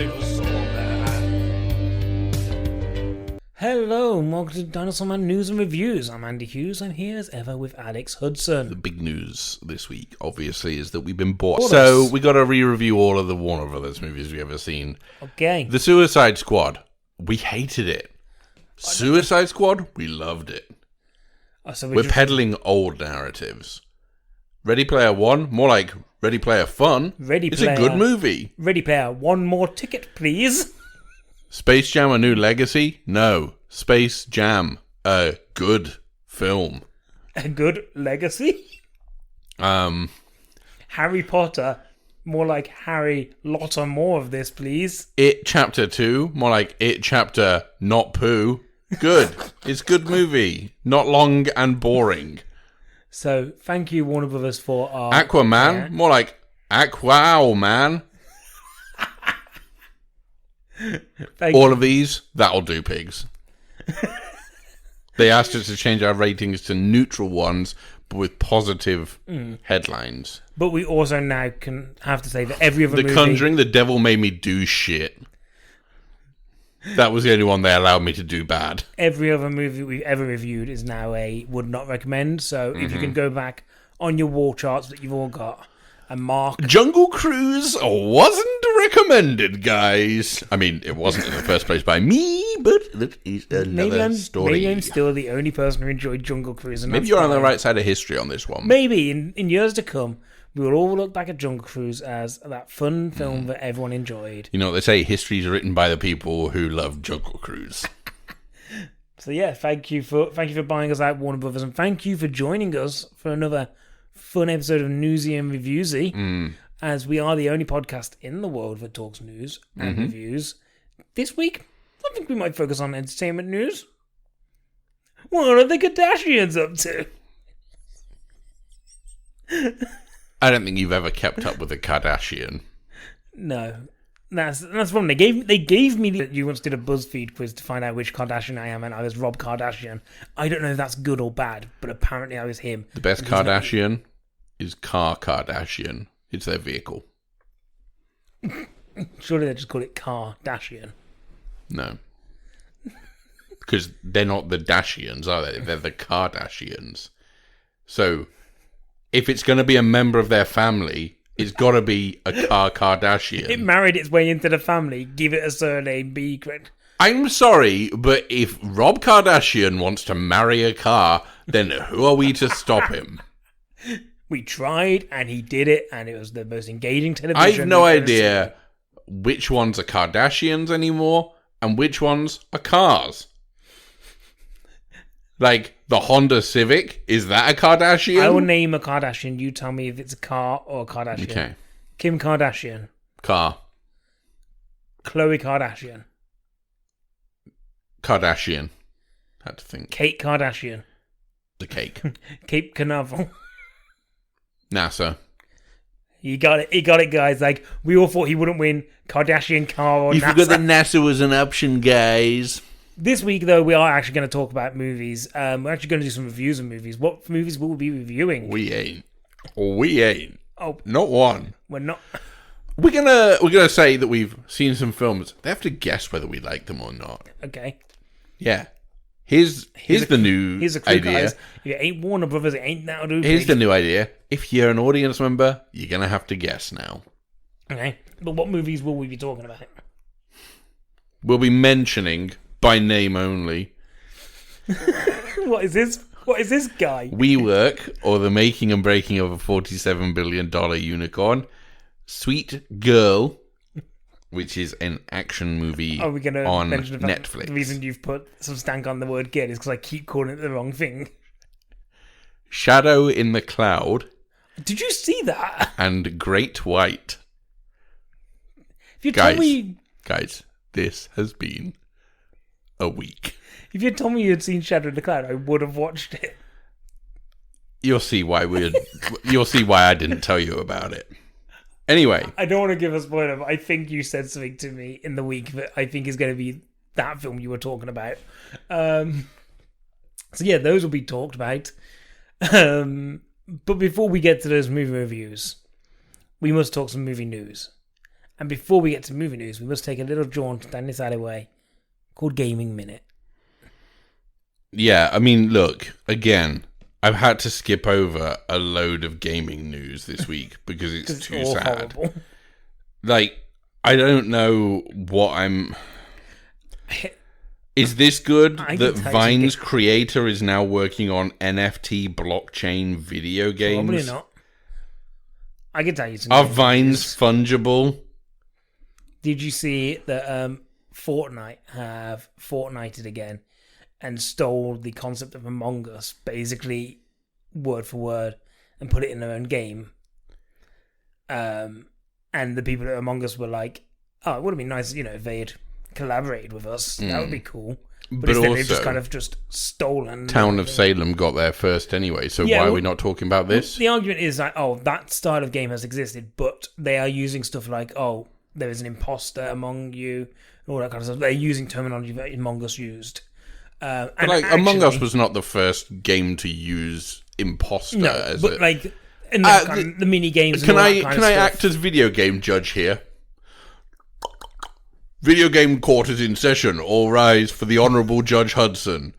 Dinosaur Man. Hello, and welcome to Dinosaur Man News and Reviews. I'm Andy Hughes. I'm here as ever with Alex Hudson. The big news this week, obviously, is that we've been bought. So we got to re-review all of the Warner Brothers movies we've ever seen. Okay. The Suicide Squad, we hated it. Suicide Squad, we loved it. We're peddling old narratives. Ready Player One, more like Ready Player Fun. It's a good movie. Ready Player, one more ticket, please. Space Jam: A New Legacy? No. Space Jam, a good film. A good legacy? Harry Potter, more like Harry Lotter, more of this, please. It Chapter 2, more like It Chapter Not Poo. Good. It's a good movie. Not long and boring. So, thank you, Warner Brothers, for our... Aquaman, more like Aquow, man. All of these, that'll do, pigs. They asked us to change our ratings to neutral ones, but with positive headlines. But we also now can have to say that every other movie... The Conjuring, The Devil Made Me Do Shit. That was the only one they allowed me to do bad. Every other movie we've ever reviewed is now a would not recommend. So if you can go back on your wall charts that you've all got and mark... Jungle Cruise wasn't recommended, guys. I mean, it wasn't in the first place by me, but that is another story. Maybe I'm still the only person who enjoyed Jungle Cruise. And maybe you're on the right side of history on this one. Maybe in years to come, we will all look back at Jungle Cruise as that fun film that everyone enjoyed. You know what they say, history is written by the people who love Jungle Cruise. So yeah, thank you for buying us out, Warner Brothers, and thank you for joining us for another fun episode of Newsy and Reviewsy, as we are the only podcast in the world that talks news and reviews. This week, I think we might focus on entertainment news. What are the Kardashians up to? I don't think you've ever kept up with a Kardashian. No. That's the problem. They gave me you once did a BuzzFeed quiz to find out which Kardashian I am, and I was Rob Kardashian. I don't know if that's good or bad, but apparently I was him. The best Kardashian is Car Kardashian. It's their vehicle. Surely they just call it Kardashian. No. Because they're not the Dashians, are they? They're the Kardashians. So, if it's going to be a member of their family, it's got to be a Kardashian. It married its way into the family. Give it a surname. Be correct. I'm sorry, but if Rob Kardashian wants to marry a car, then who are we to stop him? We tried, and he did it, and it was the most engaging television. I have no idea which ones are Kardashians anymore, and which ones are cars. Like, the Honda Civic, is that a Kardashian? I will name a Kardashian. You tell me if it's a car or a Kardashian. Okay. Kim Kardashian. Car. Khloe Kardashian. Kardashian. Had to think. Kate Kardashian. The cake. Cape Canaveral. NASA. He got it, guys. Like, we all thought he wouldn't win Kardashian car or You NASA. forgot that NASA was an option, guys. This week, though, we are actually going to talk about movies. We're actually going to do some reviews of movies. What movies will we be reviewing? We ain't. Oh, not one. We're not. We're gonna say that we've seen some films. They have to guess whether we like them or not. Okay. Yeah. Here's the new idea. Guys. If it ain't Warner Brothers, it ain't now. Here's the new idea. If you're an audience member, you're gonna have to guess now. Okay. But what movies will we be talking about? We'll be mentioning by name only. What is this? What is this guy? WeWork, or The Making and Breaking of a $47 billion Unicorn. Sweet Girl, which is an action movie on Netflix. The reason you've put some stank on the word "girl" is because I keep calling it the wrong thing. Shadow in the Cloud. Did you see that? And Great White. If you told me... Guys, this has been a week. If you told me you'd seen Shadow in the Cloud, I would have watched it. You'll see why I didn't tell you about it. Anyway. I don't want to give a spoiler, but I think you said something to me in the week that I think is going to be that film you were talking about. So yeah, those will be talked about. But before we get to those movie reviews, we must talk some movie news. And before we get to movie news, we must take a little jaunt down this alleyway called Gaming Minute. Yeah, I mean, look, again, I've had to skip over a load of gaming news this week because it's too sad. Horrible. Like, I don't know what I'm... Is this good that Vine's creator is now working on NFT blockchain video games? Probably not. I can tell you some. Are Vines fungible? Did you see that Fortnite have Fortnited again and stole the concept of Among Us, basically word for word, and put it in their own game? And the people at Among Us were like, oh, it would have been nice, if they had collaborated with us. That would be cool. But instead they've just kind of just stolen. Town of Salem got there first anyway, so why are we not talking about this? The argument is that, that style of game has existed, but they are using stuff like, there is an imposter among you, and all that kind of stuff. They're using terminology that Among Us used. But Among Us was not the first game to use imposter. No, but the mini games. Can I act as video game judge here? Video game court is in session. All rise for the Honourable Judge Hudson.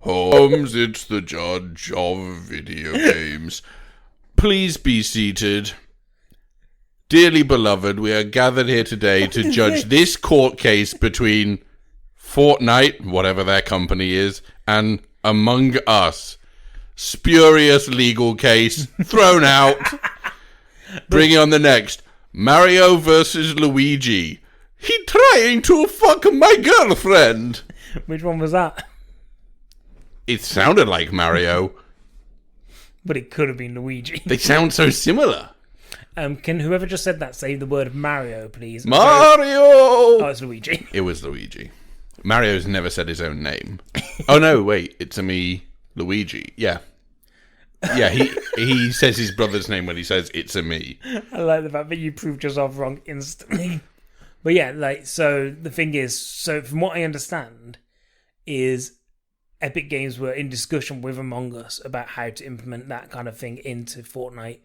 Holmes, it's the judge of video games. Please be seated. Dearly beloved, we are gathered here today to judge this court case between Fortnite, whatever their company is, and Among Us. Spurious legal case. Thrown out. Bringing on the next. Mario versus Luigi. He trying to fuck my girlfriend. Which one was that? It sounded like Mario. But it could have been Luigi. They sound so similar. Can whoever just said that say the word Mario, please? Mario! Oh, it's Luigi. It was Luigi. Mario's never said his own name. Oh, no, wait. It's me, Luigi. Yeah. Yeah, he says his brother's name when he says, it's a me. I like the fact that you proved yourself wrong instantly. But yeah, so the thing is, from what I understand, is Epic Games were in discussion with Among Us about how to implement that kind of thing into Fortnite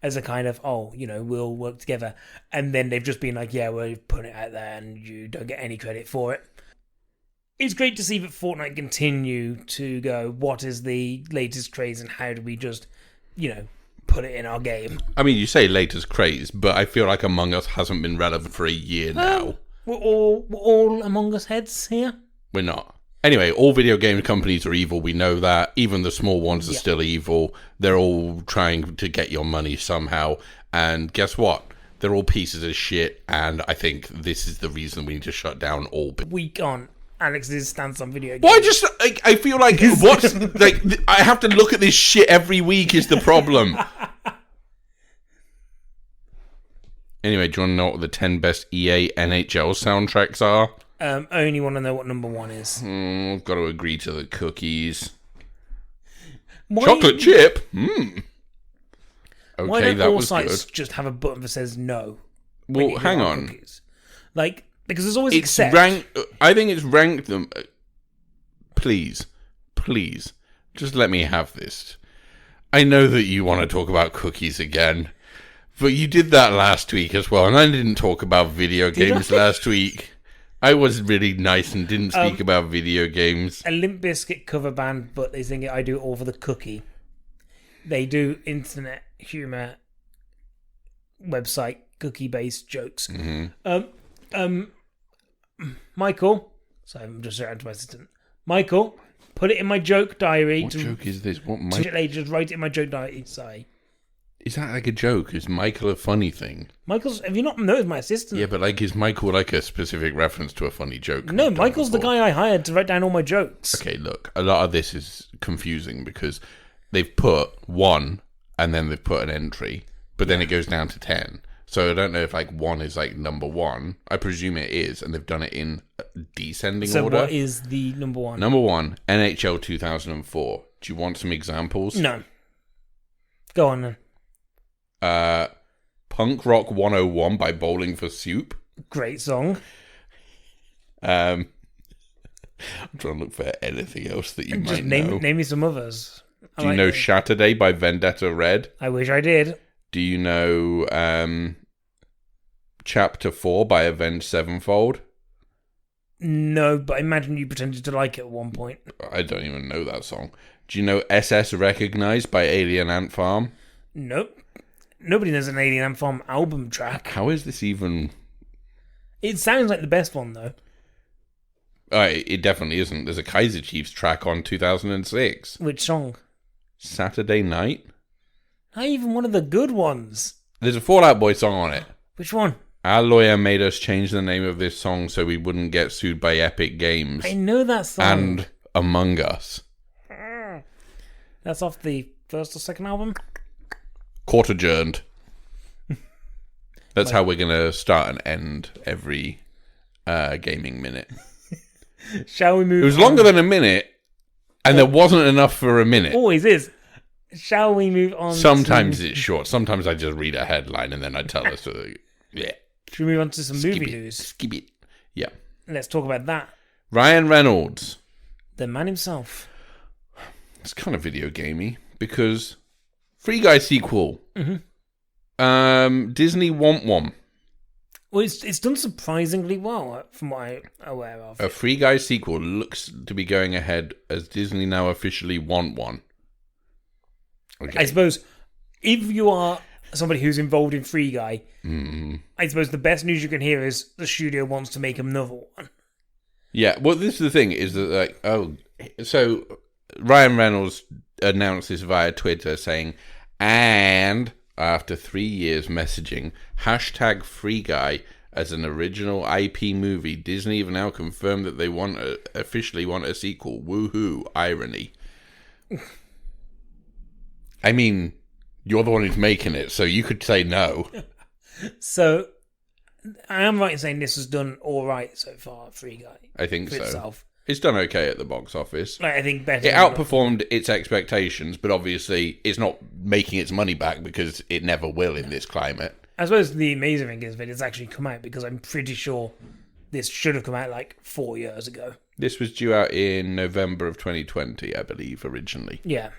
as a kind of, we'll work together. And then they've just been like, yeah, we're putting it out there and you don't get any credit for it. It's great to see that Fortnite continue to go, what is the latest craze and how do we just, put it in our game? I mean, you say latest craze, but I feel like Among Us hasn't been relevant for a year now. We're all Among Us heads here? We're not. Anyway, all video game companies are evil. We know that. Even the small ones are still evil. They're all trying to get your money somehow. And guess what? They're all pieces of shit. And I think this is the reason we need to shut down all. We can't. Alex's stance on video games. Well, I feel like I have to look at this shit every week is the problem. Anyway, do you want to know what the 10 best EA NHL soundtracks are? Only want to know what number one is. I've got to agree to the cookies. Chocolate chip? Okay, why don't that all was sites good. just have a button that says no? Well, hang on. Cookies? Because there's always it's ranked. I think it's ranked them. Please, just let me have this. I know that you want to talk about cookies again, but you did that last week as well, and I didn't talk about video games last week. I was really nice and didn't speak about video games. A Limp Bizkit cover band, but they think I do it all for the cookie. They do internet humor website cookie-based jokes. Mm-hmm. Michael, sorry, I'm just shouting to my assistant. Michael, put it in my joke diary. What joke is this? What just write it in my joke diary. Sorry. Is that like a joke? Is Michael a funny thing? Have you not noticed my assistant? Yeah, but is Michael a specific reference to a funny joke? No, Michael's the guy I hired to write down all my jokes. Okay, look, a lot of this is confusing because they've put 1 and then they've put an entry, but then it goes down to 10. So I don't know if 1 is number 1. I presume it is, and they've done it in descending order. So what is the number 1? Number 1, NHL 2004. Do you want some examples? No. Go on then. Punk Rock 101 by Bowling for Soup. Great song. I'm trying to look for anything else that you might know. Name me some others. Do you know Shatterday by Vendetta Red? I wish I did. Do you know Chapter 4 by Avenged Sevenfold? No, but I imagine you pretended to like it at one point. I don't even know that song. Do you know SS Recognized by Alien Ant Farm? Nope. Nobody knows an Alien Ant Farm album track. How is this even... It sounds like the best one, though. It definitely isn't. There's a Kaiser Chiefs track on 2006. Which song? Saturday Night? Not even one of the good ones. There's a Fall Out Boy song on it. Which one? Our lawyer made us change the name of this song so we wouldn't get sued by Epic Games. I know that song. And Among Us. That's off the first or second album? Court adjourned. That's how we're going to start and end every gaming minute. Shall we move on? It was longer than a minute, and there wasn't enough for a minute. Always is. Shall we move on? Sometimes it's short. Sometimes I just read a headline and then I tell us. Yeah. Should we move on to some movie news? Skip it. Yeah. Let's talk about that. Ryan Reynolds. The man himself. It's kind of video gamey because Free Guy sequel. Mm-hmm. Disney want one. Well, it's done surprisingly well, from what I'm aware of. A Free Guy sequel looks to be going ahead as Disney now officially want one. Okay. I suppose if you are somebody who's involved in Free Guy, I suppose the best news you can hear is the studio wants to make another one. Yeah, well, this is the thing, is that, so Ryan Reynolds announced this via Twitter saying, and after 3 years messaging, hashtag Free Guy as an original IP movie, Disney have now confirmed that they officially want a sequel. Woohoo, irony. I mean, you're the one who's making it, so you could say no. So, I am right in saying this has done all right so far, Free Guy. I think so. Itself. It's done okay at the box office. I think better. It outperformed its expectations, but obviously it's not making its money back because it never will in this climate. I suppose the amazing thing is that it's actually come out because I'm pretty sure this should have come out like 4 years ago. This was due out in November of 2020, I believe, originally. Yeah.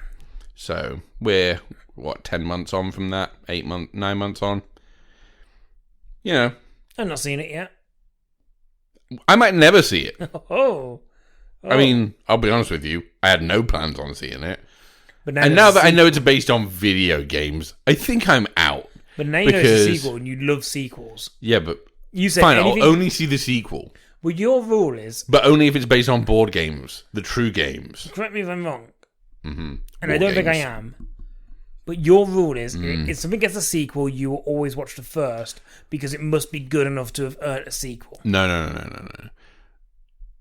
So we're, 10 months on from that? 9 months on? You know. I've not seen it yet. I might never see it. Oh. I mean, I'll be honest with you. I had no plans on seeing it. But now that I know it's based on video games, I think I'm out. But now you know it's a sequel and you love sequels. Yeah, but you said fine, anything... I'll only see the sequel. Well, your rule is... But only if it's based on board games. The true games. Correct me if I'm wrong. Mm-hmm. And I don't think I am. But your rule is, if something gets a sequel, you will always watch the first because it must be good enough to have earned a sequel. No.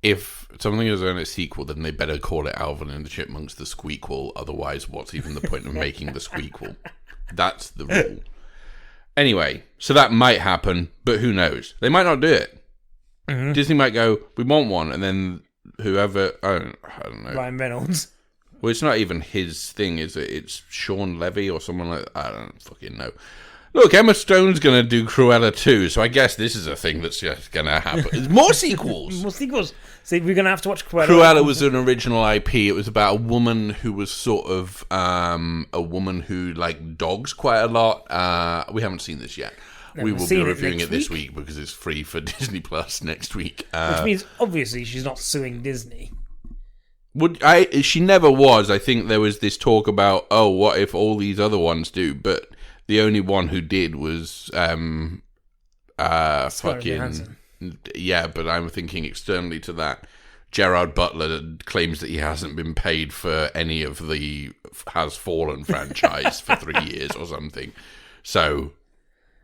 If something has earned a sequel, then they better call it Alvin and the Chipmunks the Squeakquel. Otherwise, what's even the point of making the Squeakquel? That's the rule. Anyway, so that might happen, but who knows? They might not do it. Mm-hmm. Disney might go, we want one, and then whoever, I don't know. Ryan Reynolds. Well, it's not even his thing, is it? It's Sean Levy or someone like that. I don't fucking know. Look, Emma Stone's going to do Cruella 2, so I guess this is a thing that's just going to happen. There's more sequels! More sequels. See, we're going to have to watch Cruella. Cruella was an original IP. It was about a woman who was sort of a woman who liked dogs quite a lot. We haven't seen this yet. We will be reviewing it this week because it's free for Disney Plus next week. Which means, obviously, she's not suing Disney. She never was. I think there was this talk about, what if all these other ones do? But the only one who did was fucking... Yeah, but I'm thinking externally to that, Gerard Butler claims that he hasn't been paid for any of the Has Fallen franchise for 3 years or something. So,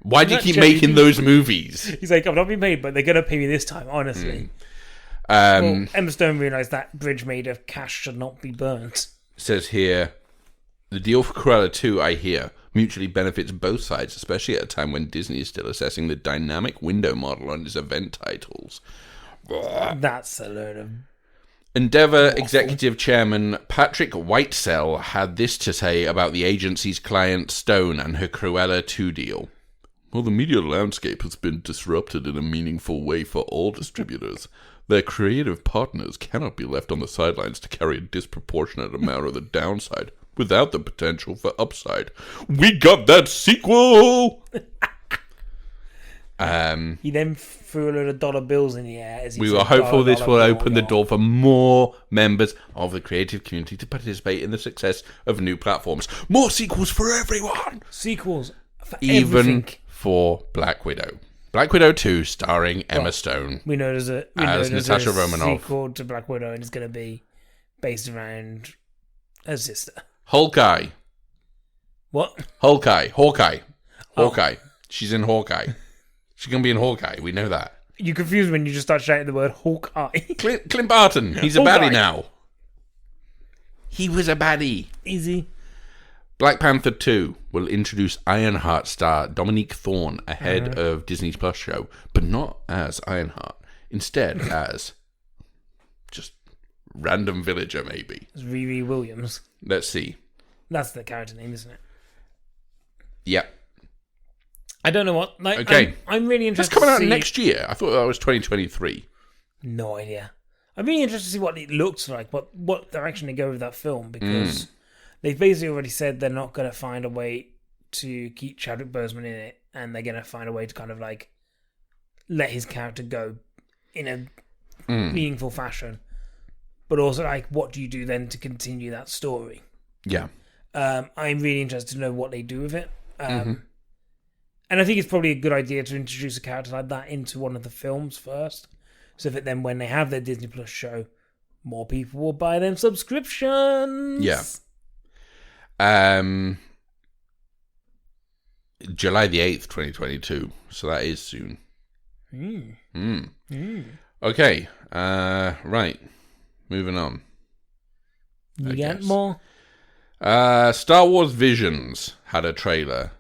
why do you keep making those movies? He's like, I've not been paid, but they're going to pay me this time, honestly. Well, Emma Stone realised that bridge made of cash should not be burnt. Says here, the deal for Cruella 2, I hear, mutually benefits both sides, especially at a time when Disney is still assessing the dynamic window model on its event titles. That's a load of... Endeavour Executive Chairman Patrick Whitesell had this to say about the agency's client Stone and her Cruella 2 deal. Well, the media landscape has been disrupted in a meaningful way for all distributors. Their creative partners cannot be left on the sidelines to carry a disproportionate amount of the downside without the potential for upside. We got that sequel! He then threw a load of dollar bills in the air. As he we said, were hopeful this will open the bill. door for more members of the creative community to participate in the success of new platforms. More sequels for everyone. Sequels for Even everything. for Black Widow. Black Widow 2 starring Emma Stone. We know there's a Natasha Romanoff. sequel to Black Widow, and it's going to be based around her sister. Hawkeye. What? Hawkeye. She's in Hawkeye. She's going to be in Hawkeye. We know that. You confused when you just start shouting the word Hawkeye. Clint Barton. He's a Hawkeye. baddie now. He was a baddie. Easy. Black Panther 2 will introduce Ironheart star Dominique Thorne ahead of Disney's Plus show, but not as Ironheart. Instead, as just random villager, maybe. It's Riri Williams. Let's see. That's the character name, isn't it? Yep. I don't know what. Like, Okay. I'm really That's interested coming to out see... next year. I thought that was 2023. No idea. I'm really interested to see what it looks like, what direction they go with that film, because they've basically already said they're not going to find a way to keep Chadwick Boseman in it, and they're going to find a way to kind of like let his character go in a meaningful fashion. But also, like, what do you do then to continue that story? Yeah. I'm really interested to know what they do with it. And I think it's probably a good idea to introduce a character like that into one of the films first, so that then when they have their Disney Plus show, more people will buy them subscriptions. Yeah. July the 8th, 2022. So that is soon. Okay. Right. Moving on. You get more? Star Wars Visions had a trailer.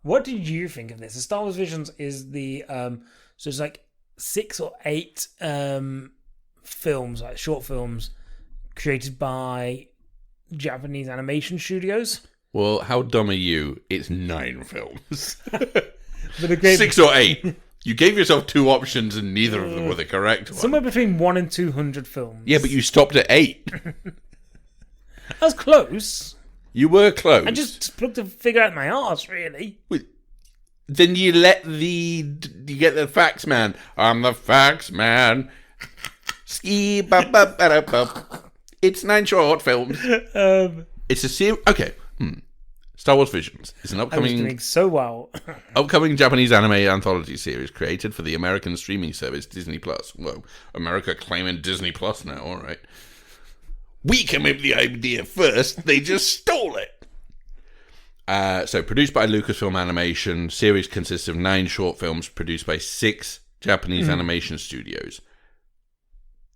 What did you think of this? The Star Wars Visions is the so it's like 6 or 8 films, like short films, created by Japanese animation studios. Well, how dumb are you? It's 9 films. But the great, 6 or 8. You gave yourself 2 options and neither of them were the correct one. somewhere between 1 and 200 films. Yeah, but you stopped at 8. That was close. You were close. I just plucked a figure out my arse, really. Then you get the fax man. I'm the fax man. Ski ba ba ba da ba. It's 9 short films. It's a series. Okay. Star Wars Visions is an I was upcoming doing so well. upcoming Japanese anime anthology series created for the American streaming service Disney Plus. Whoa, America claiming Disney Plus now. All right. We came up with the idea first. They just stole it. So, produced by Lucasfilm Animation, series consists of 9 short films produced by 6 Japanese animation studios,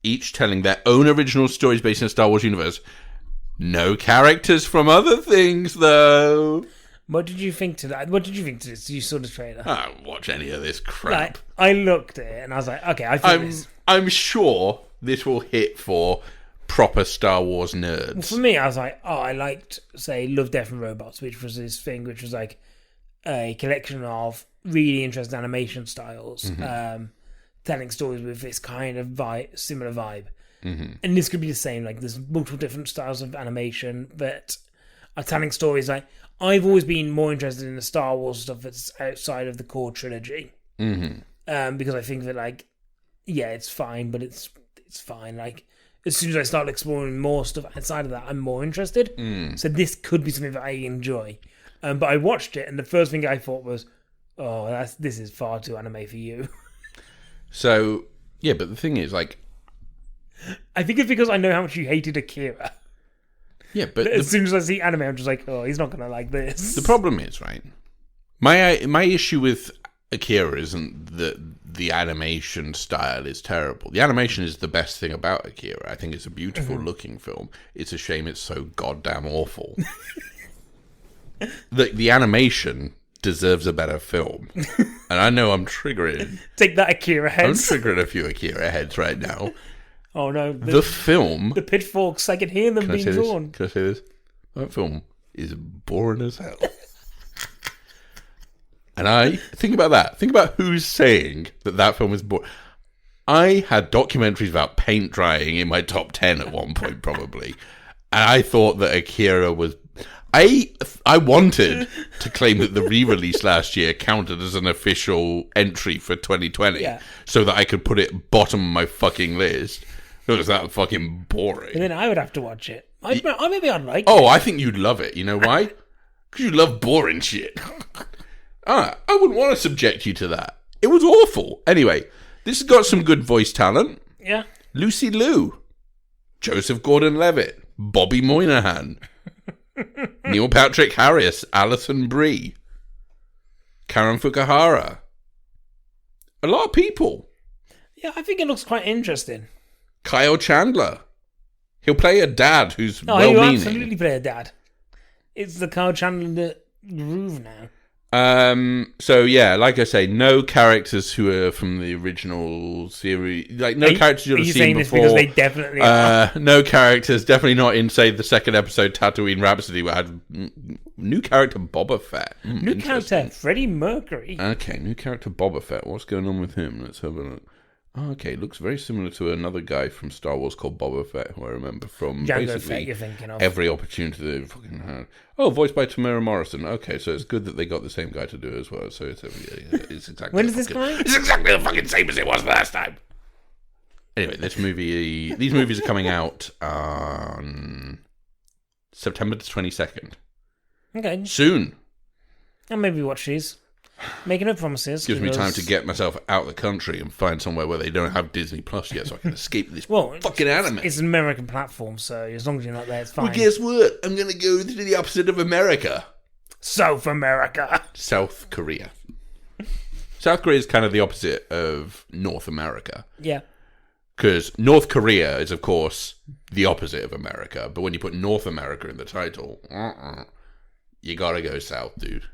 each telling their own original stories based in the Star Wars universe. No characters from other things, though. What did you think to that? What did you think to this? You saw the trailer. I don't watch any of this crap. Like, I looked at it and I was like, okay, I think this. I'm sure this will hit for proper Star Wars nerds. For me, I was like, oh, I liked, say, Love, Death and Robots, which was this thing, which was like a collection of really interesting animation styles, telling stories with this kind of similar vibe. And this could be the same. Like, there's multiple different styles of animation that are telling stories. Like, I've always been more interested in the Star Wars stuff that's outside of the core trilogy, because I think that, like, yeah, it's fine, but it's fine. Like, as soon as I start exploring more stuff outside of that, I'm more interested. So this could be something that I enjoy. But I watched it, and the first thing I thought was, oh, this is far too anime for you. So, yeah, but the thing is, like, I think it's because I know how much you hated Akira. Yeah, but As soon as I see anime, I'm just like, oh, he's not going to like this. The problem is, right, my issue with Akira isn't that the animation style is terrible. The animation is the best thing about Akira. I think it's a beautiful looking film. It's a shame it's so goddamn awful. The animation deserves a better film. And I know I'm triggering. Take that, Akira heads. I'm triggering a few Akira heads right now. Oh no. The film... The pitchforks, I can hear them being drawn. Can I say this? That film is boring as hell. And I... Think about that. Think about who's saying that film is boring. I had documentaries about paint drying in my top 10 at one point, probably. And I thought that Akira was... I wanted to claim that the re-release last year counted as an official entry for 2020, so that I could put it bottom of my fucking list. It was that fucking boring. And then I would have to watch it. Maybe I'd like it. Oh, I think you'd love it. You know why? Because you love boring shit. I wouldn't want to subject you to that. It was awful. Anyway, this has got some good voice talent. Yeah. Lucy Liu, Joseph Gordon-Levitt, Bobby Moynihan, Neil Patrick Harris, Alison Brie, Karen Fukuhara. A lot of people. Yeah, I think it looks quite interesting. Kyle Chandler. He'll play a dad who's well-meaning. He'll Absolutely play a dad. It's the Kyle Chandler groove now. So yeah, like I say, no characters who are from the original series, like no characters you'll have seen before. This because they definitely are. No characters, definitely not in, say, the second episode, Tatooine Rhapsody, where I had new character Boba Fett. New character Freddie Mercury. Okay, new character Boba Fett. What's going on with him? Let's have a look. Oh, okay, looks very similar to another guy from Star Wars called Boba Fett, who I remember from Jango basically Fett, you're thinking of. every opportunity they fucking had. Oh, voiced by Tamara Morrison. Okay, so it's good that they got the same guy to do it as well. So it's exactly. When does this come out? It's exactly the fucking same as it was last time. Anyway, these movies are coming out on September the 22nd. Okay. Soon. I'll maybe watch these. Making no promises. Gives me time to get myself out of the country and find somewhere where they don't have Disney Plus yet, so I can escape this fucking anime. It's an American platform, so as long as you're not there, it's fine. Well, guess what? I'm going to go to the opposite of America. South America. South Korea. South Korea is kind of the opposite of North America. Yeah. Because North Korea is, of course, the opposite of America, but when you put North America in the title, you gotta go south, dude.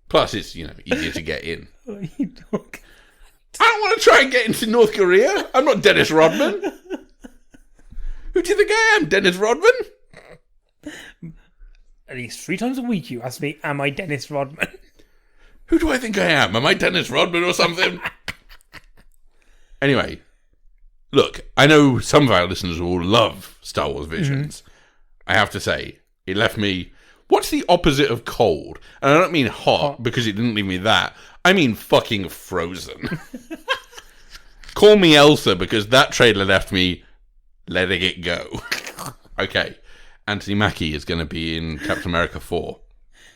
Plus, it's, easier to get in. What are you talking? I don't want to try and get into North Korea. I'm not Dennis Rodman. Who do you think I am, Dennis Rodman? At least 3 times a week you ask me, am I Dennis Rodman? Who do I think I am? Am I Dennis Rodman or something? Anyway, look, I know some of our listeners will love Star Wars Visions. I have to say, it left me... What's the opposite of cold? And I don't mean hot, because it didn't leave me that. I mean fucking frozen. Call me Elsa, because that trailer left me letting it go. Okay. Anthony Mackie is going to be in Captain America 4.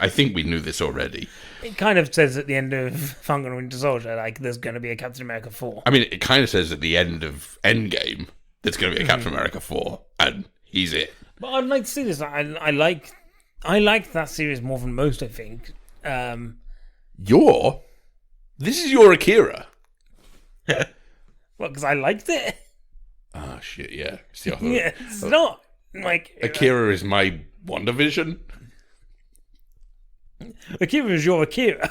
I think we knew this already. It kind of says at the end of Falcon and Winter Soldier, like, there's going to be a Captain America 4. I mean, it kind of says at the end of Endgame, there's going to be a Captain America 4, and he's it. But I'd like to see this. I like that series more than most, I think. This is your Akira. Well, because I liked it. Oh, shit, yeah. It's the other. Yeah, it's not. Like Akira is my WandaVision. Akira is your Akira.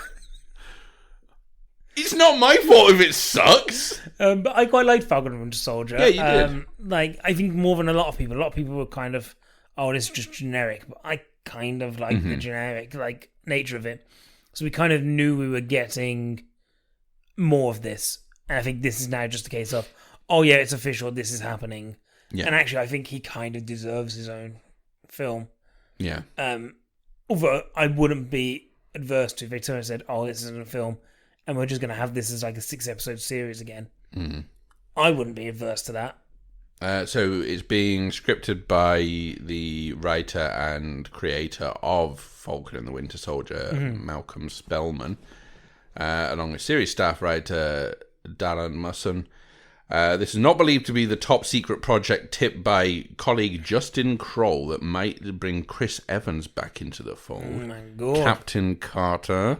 It's not my fault if it sucks. But I quite liked Falcon and Winter Soldier. Yeah, you did. I think more than a lot of people. A lot of people were kind of, oh, this is just generic. But I kind of like the generic nature of it. So we kind of knew we were getting more of this. And I think this is now just a case of, oh yeah, it's official, this is happening. Yeah. And actually I think he kind of deserves his own film. Yeah. Although I wouldn't be adverse to if they turned and said, oh, this isn't a film and we're just going to have this as like a 6-episode series again. I wouldn't be adverse to that. So it's being scripted by the writer and creator of Falcon and the Winter Soldier, Malcolm Spellman, along with series staff writer Darren Musson. This is not believed to be the top secret project tipped by colleague Justin Kroll that might bring Chris Evans back into the fold. Oh my God. Captain Carter.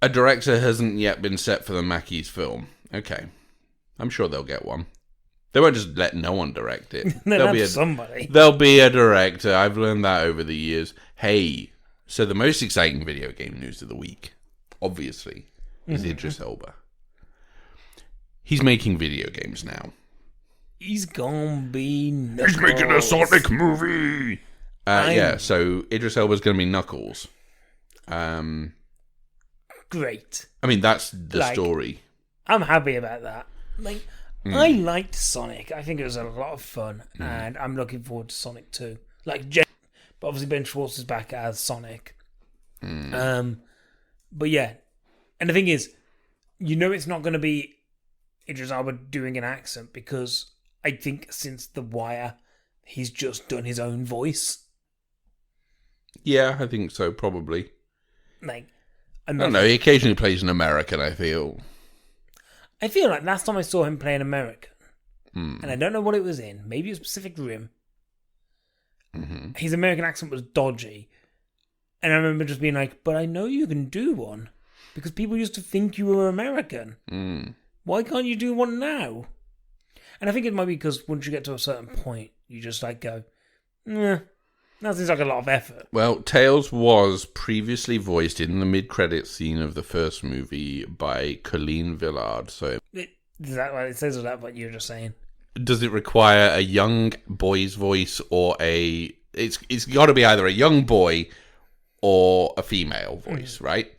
A director hasn't yet been set for the Mackies film. Okay. I'm sure they'll get one. They won't just let no one direct it. There'll be somebody. There'll be a director. I've learned that over the years. Hey, so the most exciting video game news of the week, obviously, is Idris Elba. He's making video games now. He's gonna be Knuckles. He's making a Sonic movie! Yeah, so Idris Elba's gonna be Knuckles. Great. I mean, that's the story. I'm happy about that. I liked Sonic. I think it was a lot of fun, and I'm looking forward to Sonic 2. Like, but obviously Ben Schwartz is back as Sonic. But yeah, and the thing is, it's not going to be Idris Elba doing an accent, because I think since The Wire, he's just done his own voice. Yeah, I think so, probably. Like, I don't know, he occasionally plays an American, I feel. I feel like last time I saw him play an American, and I don't know what it was in, maybe it was Pacific Rim, his American accent was dodgy. And I remember just being like, but I know you can do one, because people used to think you were American. Why can't you do one now? And I think it might be because once you get to a certain point, you just like go, that seems like a lot of effort. Well, Tails was previously voiced in the mid-credits scene of the first movie by Colleen Villard. So, is that what it says, or that what you're just saying? Does it require a young boy's voice or a? It's got to be either a young boy or a female voice, right?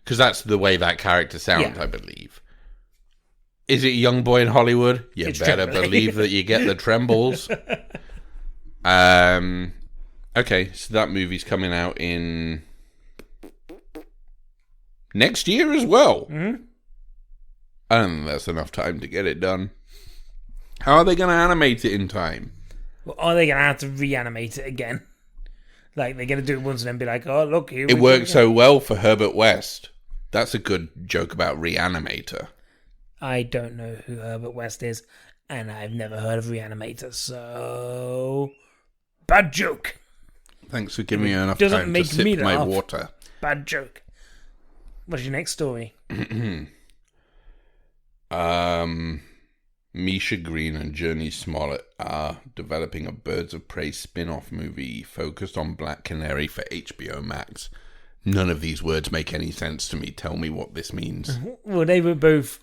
Because that's the way that character sounds, I believe. Is it a young boy in Hollywood? You better believe that you get the trembles. Okay, so that movie's coming out in next year as well. I don't think that's enough time to get it done. How are they going to animate it in time? Well, are they going to have to reanimate it again? Like, they're going to do it once and then be like, oh, look, here it worked so well for Herbert West. That's a good joke about Reanimator. I don't know who Herbert West is, and I've never heard of Reanimator, so bad joke. Thanks for giving me enough time to sip my water. Bad joke. What's your next story? Misha Green and Journey Smollett are developing a Birds of Prey spin-off movie focused on Black Canary for HBO Max. None of these words make any sense to me. Tell me what this means. Well, they were both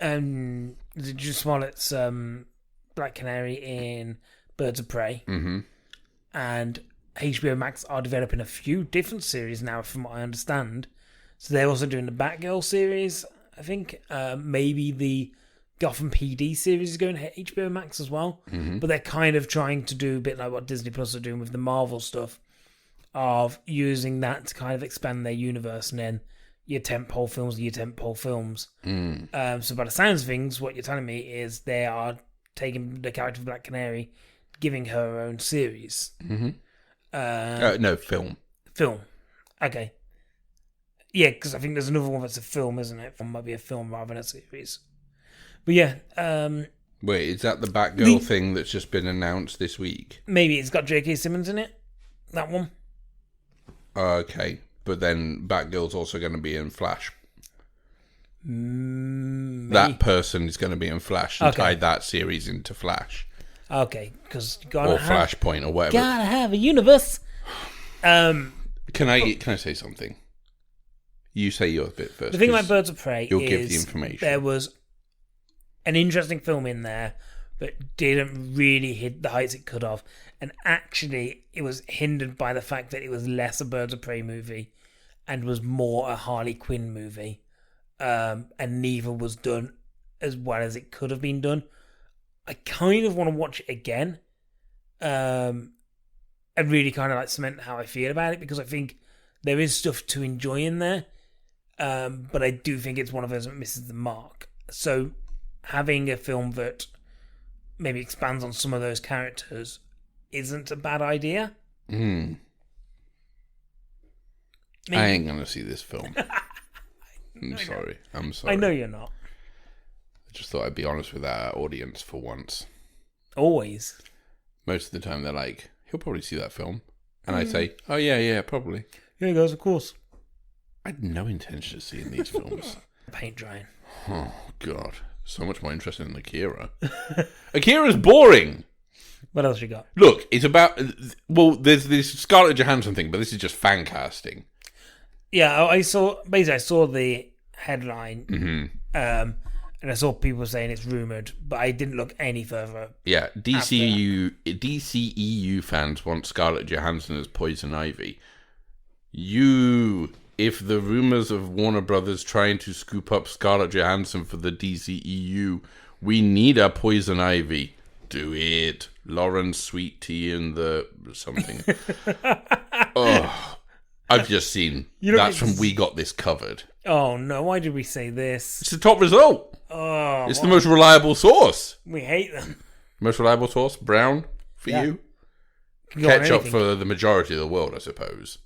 Smollett's Black Canary in Birds of Prey. And HBO Max are developing a few different series now, from what I understand. So they're also doing the Batgirl series, I think. Maybe the Gotham PD series is going to hit HBO Max as well. But they're kind of trying to do a bit like what Disney Plus are doing with the Marvel stuff, of using that to kind of expand their universe, and then your tentpole films are your tentpole films. So by the sounds of things, what you're telling me is they are taking the character of Black Canary, giving her own series. No, film. Film. Okay. Yeah, because I think there's another one that's a film, isn't it? It might be a film rather than a series. But yeah. Wait, is that the Batgirl thing that's just been announced this week? Maybe it's got J.K. Simmons in it. That one. Okay. But then Batgirl's also going to be in Flash. That person is going to be in Flash and tie that series into Flash. Okay, because or Flashpoint or whatever. Gotta have a universe. Can I say something? You say your bit first. The thing about Birds of Prey you'll give the information. There was an interesting film in there, but didn't really hit the heights it could have. And actually, it was hindered by the fact that it was less a Birds of Prey movie and was more a Harley Quinn movie. And neither was done as well as it could have been done. I kind of want to watch it again. And really kind of like cement how I feel about it, because I think there is stuff to enjoy in there. But I do think it's one of those that misses the mark. So having a film that maybe expands on some of those characters isn't a bad idea. I ain't going to see this film. I'm sorry. I know you're not. I just thought I'd be honest with our audience for once. Always. Most of the time they're like, he'll probably see that film. And I say, oh yeah, probably. Here he goes, of course. I had no intention of seeing these films. Paint drying. Oh, God. So much more interested in Akira. Akira's boring. What else you got? Look, it's about... Well, there's this Scarlett Johansson thing, but this is just fan casting. Yeah, I saw the headline, and I saw people saying it's rumoured, but I didn't look any further. Yeah, DCEU fans want Scarlett Johansson as Poison Ivy. If the rumours of Warner Brothers trying to scoop up Scarlett Johansson for the DCEU, we need a Poison Ivy. Do it. Lauren, sweet tea and the something. Oh, I've just seen. That's from We Got This Covered. Oh, no. Why did we say this? It's the top result. Oh, it's the most reliable source. We hate them. Most reliable source? Brown for you? Ketchup for the majority of the world, I suppose.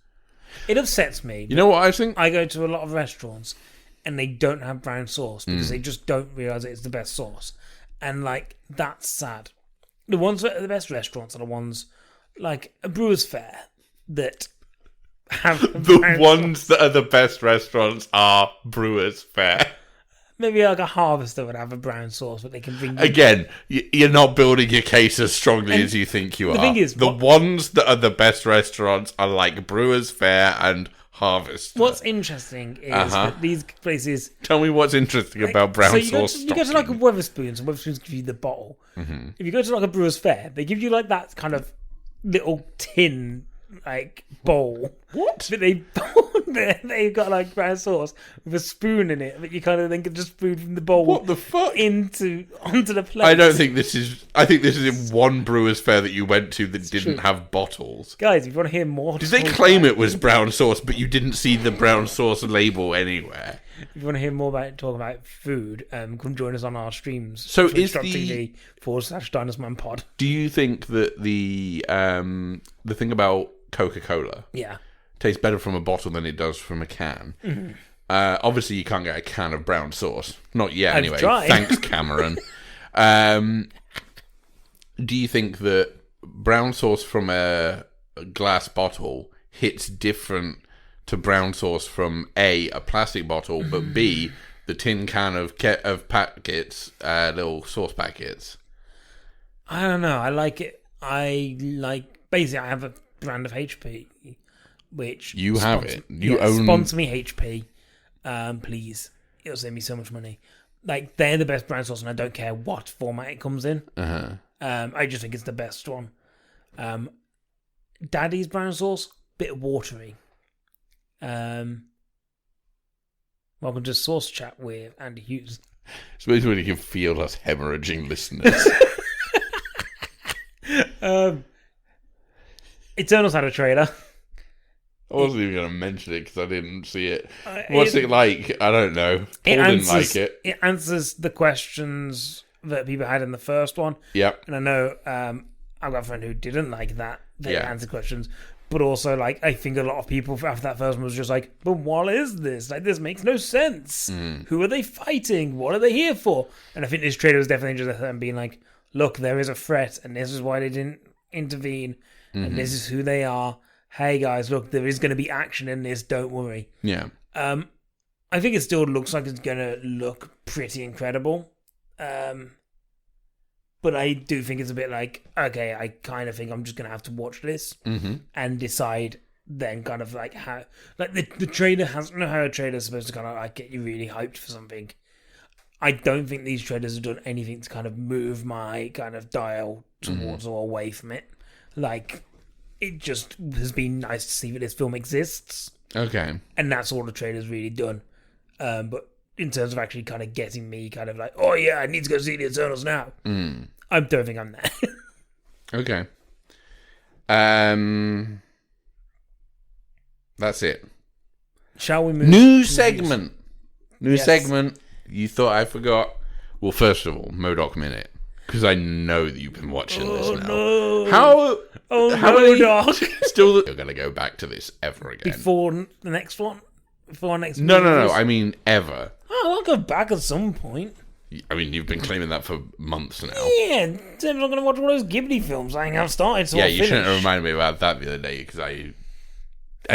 It upsets me. You know what I think? I go to a lot of restaurants and they don't have brown sauce because they just don't realise it's the best sauce. And, like, that's sad. The ones that are the best restaurants are the ones, like, a Brewer's Fair, that have the ones that are the best restaurants are Brewer's Fair. Maybe like a Harvester would have a brown sauce, but they can bring... Again, you're not building your case as strongly as you think you are. The thing is... The ones that are the best restaurants are like Brewer's Fair and Harvester. What's interesting is that these places... Tell me what's interesting about brown sauce you go to like a Wetherspoons, and Wetherspoons give you the bottle. Mm-hmm. If you go to like a Brewer's Fair, they give you like that kind of little tin... like bowl. What? But they've got like brown sauce with a spoon in it that you kind of then can just spoon from the bowl. What the fuck? Onto the plate. I don't think this is. I think this is in one Brewer's Fair that you went to that didn't have bottles. Guys, if you want to hear more, did they claim it was brown sauce, but you didn't see the brown sauce label anywhere? If you want to hear more about talking about food, come join us on our streams. So is TV/Dinosaur Pod. Do you think that the thing about Coca-Cola tastes better from a bottle than it does from a can? Mm-hmm. Obviously, you can't get a can of brown sauce. Not yet, anyway. Tried. Thanks, Cameron. Do you think that brown sauce from a glass bottle hits different to brown sauce from A, plastic bottle, but B, the tin can of packets, little sauce packets? I don't know. I like it. Basically, I have a brand of HP, which... You have it. Sponsor me, HP. Please. It'll save me so much money. Like, they're the best brown sauce, and I don't care what format it comes in. Uh-huh. I just think it's the best one. Daddy's brown sauce, bit watery. Welcome to Sauce Chat with Andy Hughes. It's supposed when you can feel us hemorrhaging listeners. Eternals had a trailer. I wasn't even going to mention it because I didn't see it. What's it like? I don't know. Paul didn't like it. It answers the questions that people had in the first one. Yep. And I know I've got a friend who didn't like that. They answered questions. But also, like, I think a lot of people after that first one was just like, but what is this? Like, this makes no sense. Who are they fighting? What are they here for? And I think this trailer was definitely just them being like, look, there is a threat, and this is why they didn't intervene, and this is who they are. Hey, guys, look, there is going to be action in this, don't worry. Yeah. I think it still looks like it's going to look pretty incredible. But I do think it's a bit like, okay, I kind of think I'm just going to have to watch this and decide then kind of like how... Like the trailer has... know how a trailer's supposed to kind of like get you really hyped for something. I don't think these trailers have done anything to kind of move my kind of dial towards or away from it. Like, it just has been nice to see that this film exists. Okay. And that's all the trailer's really done. But in terms of actually kind of getting me kind of like, oh yeah, I need to go see the Eternals now. I don't think I'm there. Okay. That's it. Shall we move? New segment. New segment. You thought I forgot? Well, first of all, MODOK Minute. Because I know that you've been watching this now. No. How many... MODOK. Still, you're going to go back to this ever again. Before the next one? Before our next No. I mean, ever. Oh, I'll go back at some point. I mean, you've been claiming that for months now. Yeah, I'm not going to watch all those Ghibli films I ain't have started, so you shouldn't have reminded me about that the other day, because I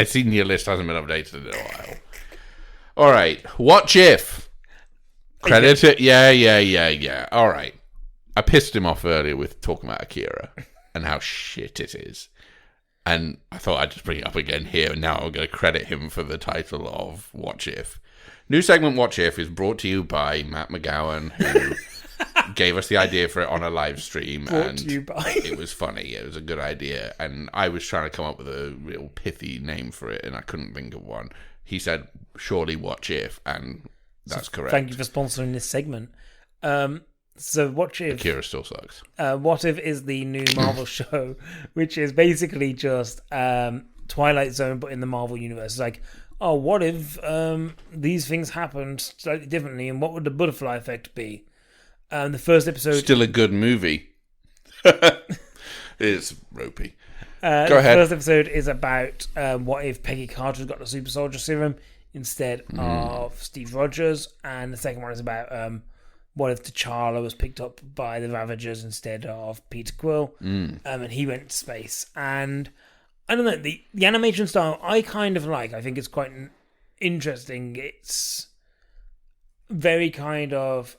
seen your list hasn't been updated in a while. All right, Watch If. Credit it. Yeah. All right. I pissed him off earlier with talking about Akira and how shit it is. And I thought I'd just bring it up again here, and now I'm going to credit him for the title of Watch If. New segment Watch If is brought to you by Matt McGowan, who gave us the idea for it on a live stream. It was funny. It was a good idea. And I was trying to come up with a real pithy name for it, and I couldn't think of one. He said, surely Watch If, and that's correct. Thank you for sponsoring this segment. So What If... Akira still sucks. What If is the new Marvel show, which is basically just Twilight Zone, but in the Marvel universe. It's like, oh, what if these things happened slightly differently, and what would the butterfly effect be? The first episode... Still a good movie. It's ropey. Go ahead. The first episode is about what if Peggy Carter's got the super soldier serum instead of Steve Rogers, and the second one is about what if T'Challa was picked up by the Ravagers instead of Peter Quill, and he went to space. And I don't know, the animation style I kind of like. I think it's quite interesting. It's very kind of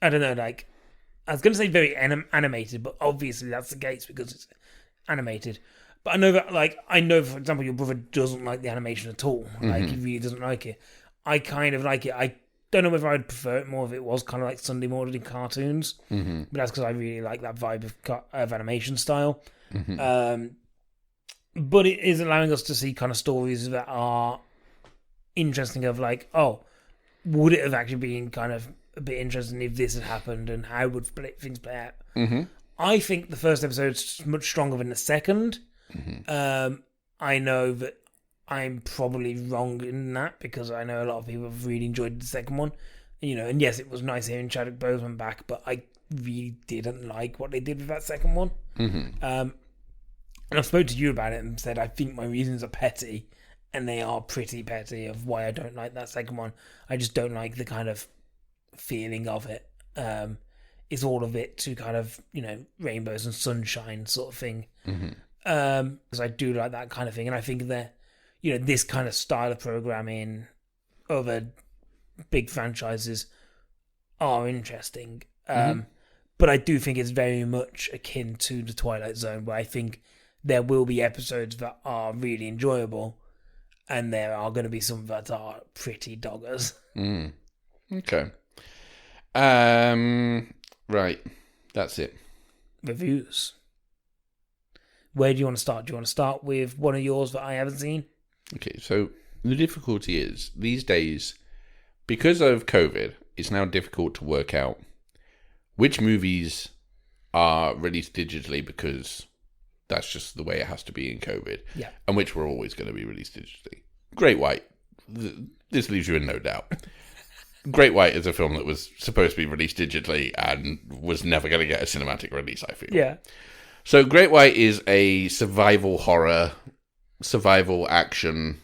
I don't know, like, I was going to say very animated, but obviously that's the case because it's animated. But I know that, like, for example, your brother doesn't like the animation at all. Like, he really doesn't like it. I kind of like it. I don't know whether I'd prefer it more if it was kind of like Sunday morning cartoons. But that's because I really like that vibe of animation style. But it is allowing us to see kind of stories that are interesting of like, oh, would it have actually been kind of a bit interesting if this had happened, and how would things play out? I think the first episode's much stronger than the second. I know that I'm probably wrong in that because I know a lot of people have really enjoyed the second one, and yes, it was nice hearing Chadwick Boseman back, but I really didn't like what they did with that second one. And I spoke to you about it and said I think my reasons are petty, and they are pretty petty of why I don't like that second one. I just don't like the kind of feeling of it. Is all of it to kind of, rainbows and sunshine sort of thing. Because I do like that kind of thing, and I think that, this kind of style of programming other big franchises are interesting. But I do think it's very much akin to the Twilight Zone, where I think there will be episodes that are really enjoyable, and there are going to be some that are pretty doggers. Okay. Right. That's it. Reviews. Where do you want to start? Do you want to start with one of yours that I haven't seen? Okay, so the difficulty is, these days, because of COVID, it's now difficult to work out which movies are released digitally because that's just the way it has to be in COVID. Yeah. And which were always going to be released digitally. Great White. This leaves you in no doubt. Great White is a film that was supposed to be released digitally and was never going to get a cinematic release, I feel. Yeah. So Great White is a survival horror, survival action.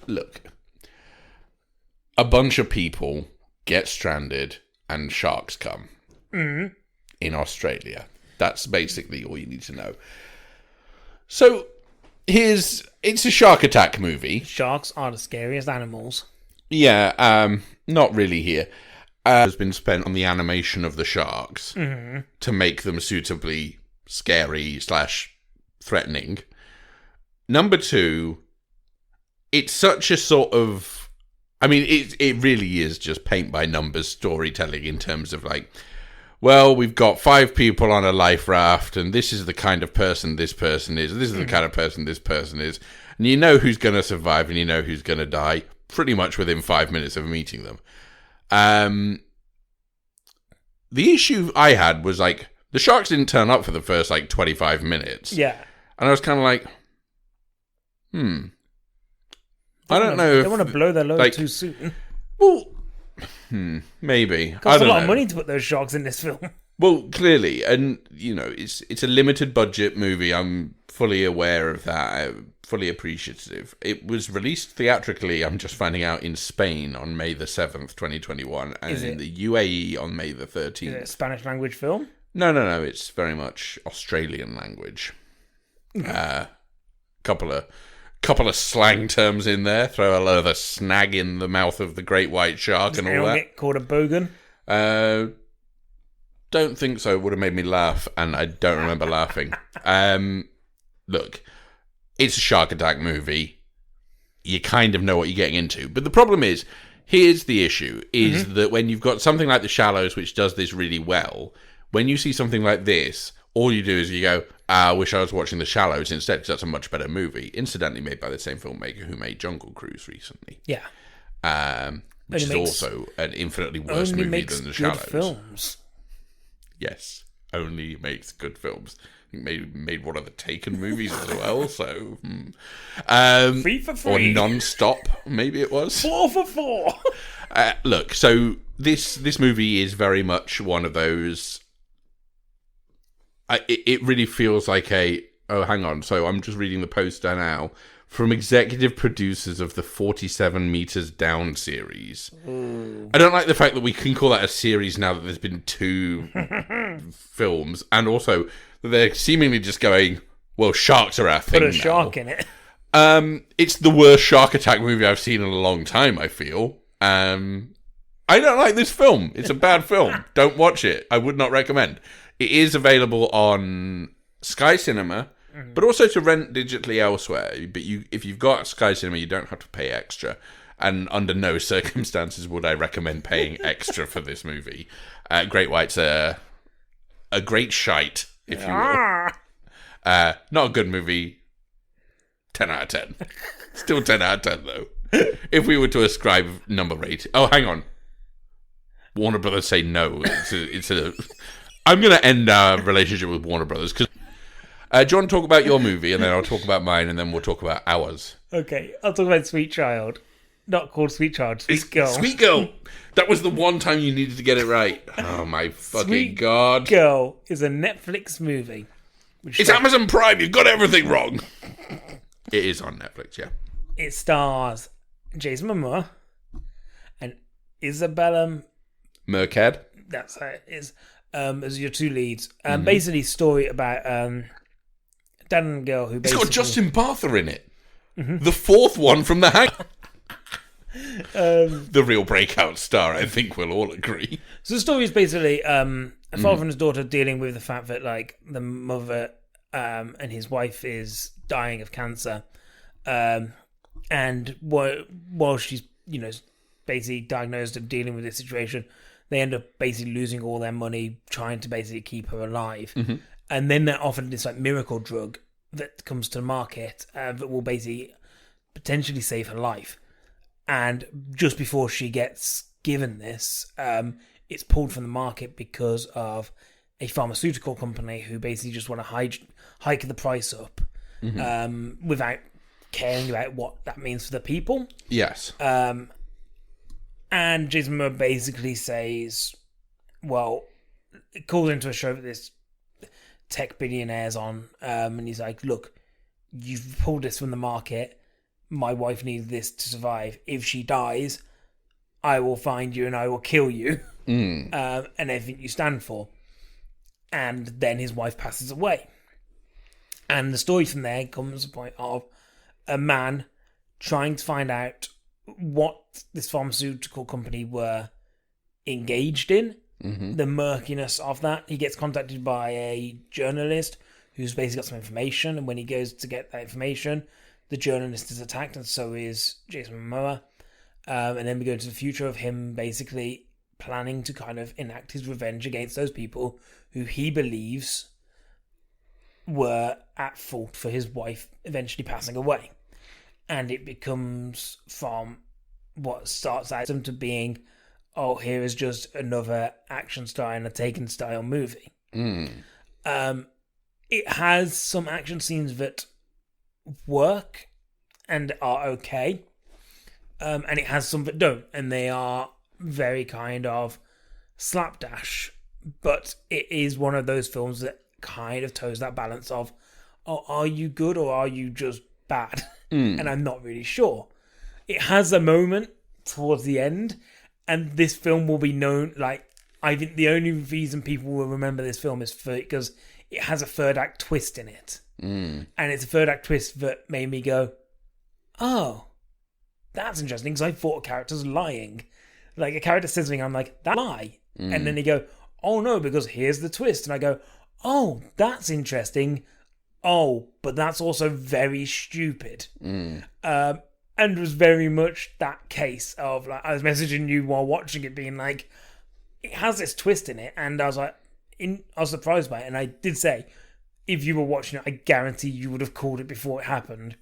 Look, a bunch of people get stranded and sharks come in Australia. That's basically all you need to know. So it's a shark attack movie. Sharks are the scariest animals. Yeah, not really here. Has been spent on the animation of the sharks to make them suitably scary / threatening. Number two, it's such a sort of... I mean, it really is just paint by numbers storytelling in terms of like, well, we've got 5 people on a life raft, and this is the kind of person this person is, this is the kind of person this person is, and you know who's going to survive and you know who's going to die pretty much within 5 minutes of meeting them. The issue I had was like, the sharks didn't turn up for the first like 25 minutes. Yeah. And I was kind of like, I don't know if... They want to blow their load too soon. Well, maybe. It costs a lot of money to put those sharks in this film. Well, clearly. And, it's a limited budget movie. I'm fully aware of that. Fully appreciative. It was released theatrically, I'm just finding out, in Spain on May the 7th, 2021. And in the UAE on May the 13th. Is it a Spanish language film? No. It's very much Australian language. Couple of slang terms in there. Throw a load of snag in the mouth of the great white shark and all that. Get called a bogan? Don't think so. Would have made me laugh, and I don't remember laughing. Look, it's a shark attack movie. You kind of know what you're getting into. But the problem is, here's the issue, is that when you've got something like The Shallows, which does this really well, when you see something like this, all you do is you go, I wish I was watching The Shallows instead, because that's a much better movie. Incidentally made by the same filmmaker who made Jungle Cruise recently. Yeah. which is also an infinitely worse movie than The Shallows. Films. Yes, only makes good films. Made one of the Taken movies as well, so 3 for 3 or Non-Stop, maybe it was 4 for 4. Look, so this movie is very much one of those. It really feels like oh, hang on. So I'm just reading the poster now from executive producers of the 47 Meters Down series. Ooh. I don't like the fact that we can call that a series now that there's been 2 films, and also they're seemingly just going, well, sharks are our thing now. Put a shark in it. It's the worst shark attack movie I've seen in a long time, I feel. I don't like this film. It's a bad film. Don't watch it. I would not recommend. It is available on Sky Cinema, but also to rent digitally elsewhere. But if you've got Sky Cinema, you don't have to pay extra. And under no circumstances would I recommend paying extra for this movie. Great White's a great shite, if you will. Not a good movie. 10 out of 10. Still 10 out of 10, though. If we were to ascribe number rating. Oh, hang on. Warner Brothers say no. I'm going to end our relationship with Warner Brothers. Because, do you want to talk about your movie, and then I'll talk about mine, and then we'll talk about ours? Okay, I'll talk about Sweet Child. Not called Sweet Child, Sweet Girl. Sweet Girl. That was the one time you needed to get it right. Oh, my fucking Sweet God. Girl is a Netflix movie. It's Amazon Prime. You've got everything wrong. It is on Netflix, yeah. It stars Jason Momoa and Isabella Merced. That's how it is. As your 2 leads. Basically, story about dad and girl who basically... It's got Justin Bartha in it. The 4th one from The Hang. The real breakout star, I think we'll all agree. So the story is basically a father and his daughter dealing with the fact that like the mother and his wife is dying of cancer, and while she's basically diagnosed and dealing with this situation, they end up basically losing all their money trying to basically keep her alive, and then they're offered this like miracle drug that comes to the market that will basically potentially save her life. And just before she gets given this, it's pulled from the market because of a pharmaceutical company who basically just want to hike the price up without caring about what that means for the people. Yes. And Jason Momoa basically says, well, it calls into a show that this tech billionaire's on, and he's like, look, you've pulled this from the market. My wife needs this to survive. If she dies, I will find you and I will kill you. And everything you stand for. And then his wife passes away. And the story from there comes to the point of a man trying to find out what this pharmaceutical company were engaged in. The murkiness of that. He gets contacted by a journalist who's basically got some information. And when he goes to get that information, the journalist is attacked, and so is Jason Momoa. And then we go into the future of him basically planning to kind of enact his revenge against those people who he believes were at fault for his wife eventually passing away. And it becomes from what starts out to being, oh, here is just another action star in a Taken style movie. It has some action scenes that work and are okay, and it has some that don't, and they are very kind of slapdash, but it is one of those films that kind of toes that balance of, oh, are you good or are you just bad? And I'm not really sure. It has a moment towards the end, and this film will be known, like, I think the only reason people will remember this film is because it has a 3rd act twist in it. And it's a 3rd act twist that made me go, oh, that's interesting, because I thought a character's lying. Like, a character says something, I'm like, that lie. And then they go, oh no, because here's the twist. And I go, oh, that's interesting. Oh, but that's also very stupid. And it was very much that case of, like, I was messaging you while watching it being like, it has this twist in it. And I was like, I was surprised by it. And I did say, if you were watching it, I guarantee you would have called it before it happened.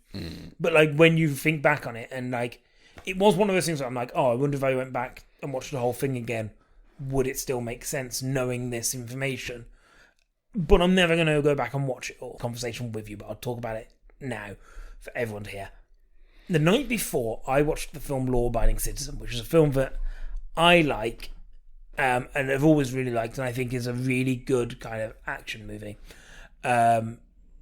But like when you think back on it, and like it was one of those things that I'm like, oh, I wonder if I went back and watched the whole thing again, would it still make sense knowing this information? But I'm never going to go back and watch it or conversation with you, but I'll talk about it now for everyone to hear. The night before, I watched the film Law Abiding Citizen, which is a film that I like and I've always really liked, and I think is a really good kind of action movie. And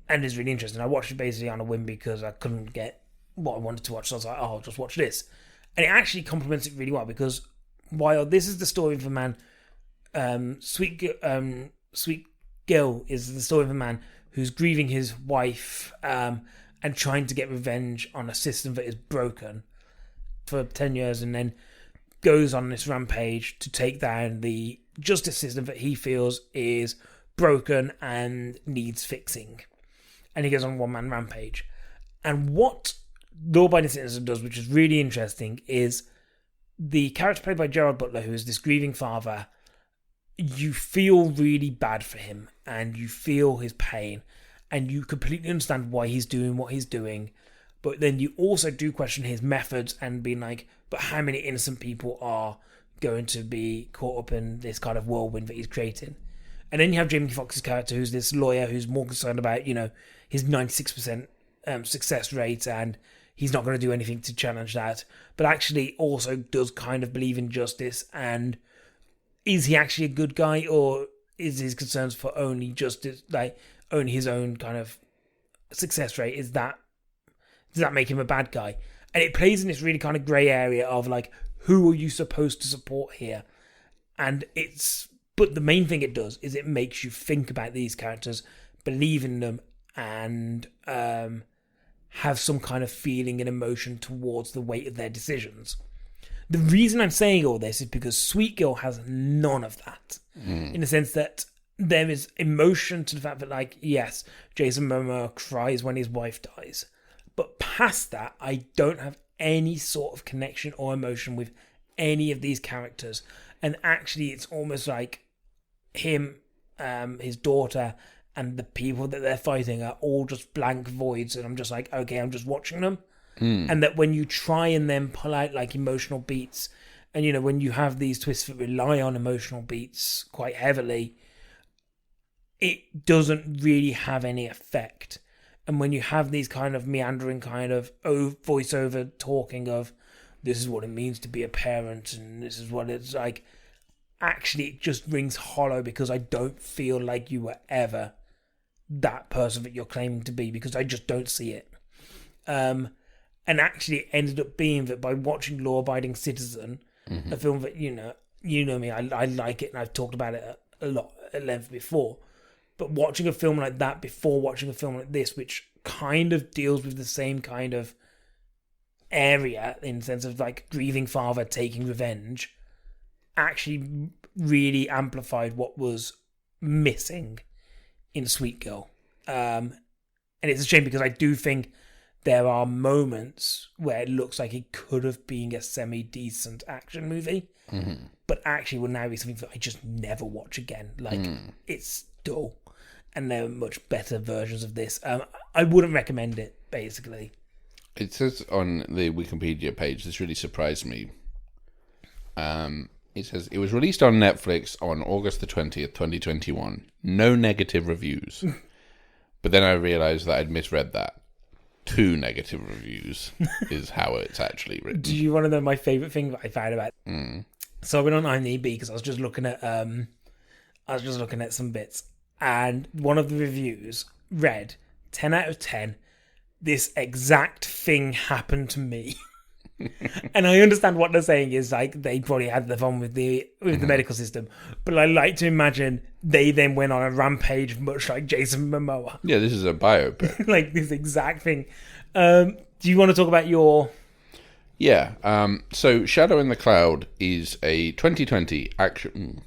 it's really interesting. I watched it basically on a whim because I couldn't get what I wanted to watch, so I was like, oh, I'll just watch this. And it actually complements it really well, because while this is the story of a man, Sweet Gill is the story of a man who's grieving his wife and trying to get revenge on a system that is broken for 10 years, and then goes on this rampage to take down the justice system that he feels is broken and needs fixing. And he goes on a one-man rampage. And what Law Abiding Citizen does, which is really interesting, is the character played by Gerard Butler, who is this grieving father, you feel really bad for him, and you feel his pain, and you completely understand why he's doing what he's doing. But then you also do question his methods and being like, but how many innocent people are going to be caught up in this kind of whirlwind that he's creating? And then you have Jamie Foxx's character, who's this lawyer who's more concerned about, his 96% success rate, and he's not going to do anything to challenge that, but actually also does kind of believe in justice. And is he actually a good guy, or is his concerns for only justice, like only his own kind of success rate? Does that make him a bad guy? And it plays in this really kind of grey area of like, who are you supposed to support here? But the main thing it does is it makes you think about these characters, believe in them, and have some kind of feeling and emotion towards the weight of their decisions. The reason I'm saying all this is because Sweet Girl has none of that. In the sense that there is emotion to the fact that, like, yes, Jason Momoa cries when his wife dies. But past that, I don't have any sort of connection or emotion with any of these characters. And actually, it's almost like him, his daughter, and the people that they're fighting are all just blank voids. And I'm just like, okay, I'm just watching them. And that when you try and then pull out like emotional beats, and when you have these twists that rely on emotional beats quite heavily, it doesn't really have any effect. And when you have these kind of meandering kind of voiceover talking of, this is what it means to be a parent, and this is what it's like, actually it just rings hollow, because I don't feel like you were ever that person that you're claiming to be, because I just don't see it. And actually it ended up being that by watching Law Abiding Citizen, a film that, you know me, I like it, and I've talked about it a lot at length before. But watching a film like that before watching a film like this, which kind of deals with the same kind of area in the sense of like grieving father taking revenge, actually really amplified what was missing in Sweet Girl. And it's a shame, because I do think there are moments where it looks like it could have been a semi-decent action movie, but actually will now be something that I just never watch again. Like, it's dull. And there are much better versions of this. I wouldn't recommend it, basically. It says on the Wikipedia page, this really surprised me. It says, it was released on Netflix on August the 20th, 2021. No negative reviews. But then I realised that I'd misread that. 2 negative reviews is how it's actually written. Do you want to know my favourite thing that I found about it? So I went on IMDb because I was just looking at some bits. And one of the reviews read, 10 out of 10, this exact thing happened to me. And I understand what they're saying is like they probably had the fun with the medical system, but I like to imagine they then went on a rampage, much like Jason Momoa. Yeah, this is a biopic. Like this exact thing. Do you want to talk about your... Yeah, so Shadow in the Cloud is a 2020 action...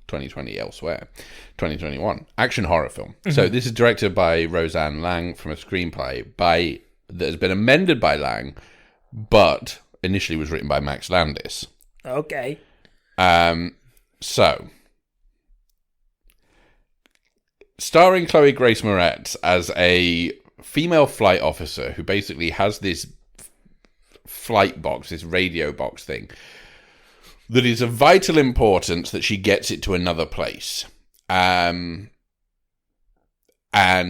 2020 elsewhere, 2021 action horror film. So this is directed by Roseanne Lang from a screenplay that has been amended by Lang, but initially was written by Max Landis. Okay. So starring Chloe Grace Moretz as a female flight officer who basically has this flight box, this radio box thing, that is of vital importance that she gets it to another place. And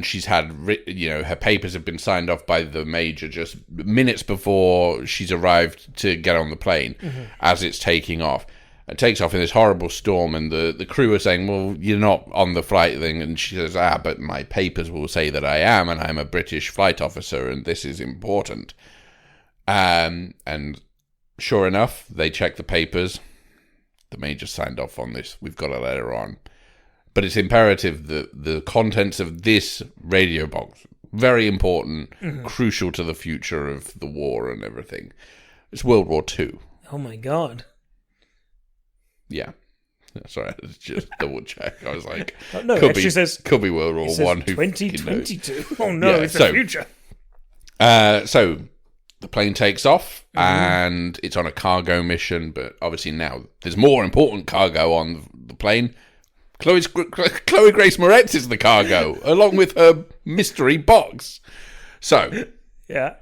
she's had, her papers have been signed off by the major just minutes before she's arrived to get on the plane as it's taking off. It takes off in this horrible storm, and the crew are saying, well, you're not on the flight thing. And she says, but my papers will say that I am, and I'm a British flight officer, and this is important. And sure enough, they check the papers. The major signed off on this. We've got a letter on. But it's imperative that the contents of this radio box, very important, crucial to the future of the war and everything. It's World War II. Oh my God. Yeah. Sorry, I just double check. I was like, no, could be World War One. 2022. Oh no, it's the future. So the plane takes off and it's on a cargo mission, but obviously now there's more important cargo on the plane. Chloe Grace Moretz is the cargo, along with her mystery box. So, yeah,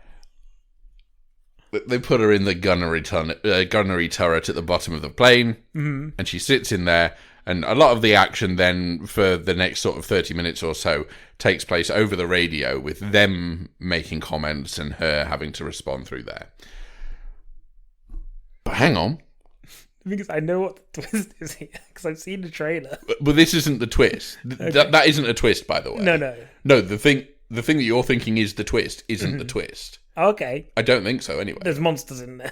they put her in the gunnery turret at the bottom of the plane, and she sits in there. And a lot of the action then, for the next sort of 30 minutes or so, takes place over the radio with them making comments and her having to respond through there. But hang on. Because I know what the twist is here, because I've seen the trailer. But this isn't the twist. Okay. That isn't a twist, by the way. No, the thing that you're thinking is the twist isn't the twist. Okay. I don't think so, anyway. There's monsters in there.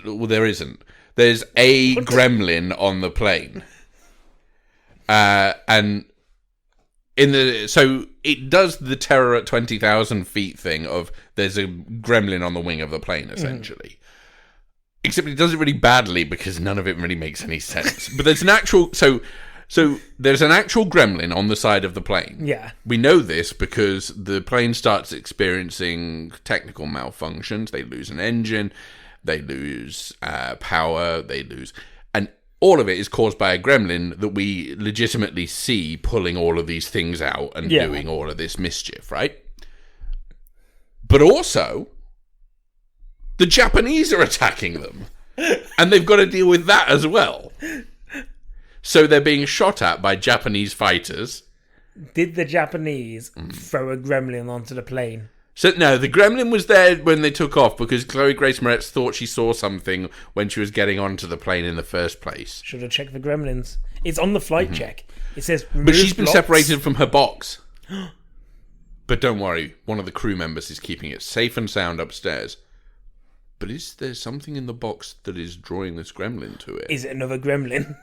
Well, there isn't. There's a gremlin on the plane. And so it does the terror at 20,000 feet thing of there's a gremlin on the wing of the plane, essentially. Except it does it really badly because none of it really makes any sense. But there's an actual... So there's an actual gremlin on the side of the plane. Yeah. We know this because the plane starts experiencing technical malfunctions. They lose an engine. They lose power. They lose... And all of it is caused by a gremlin that we legitimately see pulling all of these things out and doing all of this mischief, right? But also... the Japanese are attacking them. And they've got to deal with that as well. So they're being shot at by Japanese fighters. Did the Japanese throw a gremlin onto the plane? So no, the gremlin was there when they took off because Chloe Grace Moretz thought she saw something when she was getting onto the plane in the first place. Should have checked the gremlins. It's on the flight check. It says but she's been separated from her box. But don't worry, one of the crew members is keeping it safe and sound upstairs. But is there something in the box that is drawing this gremlin to it? Is it another gremlin?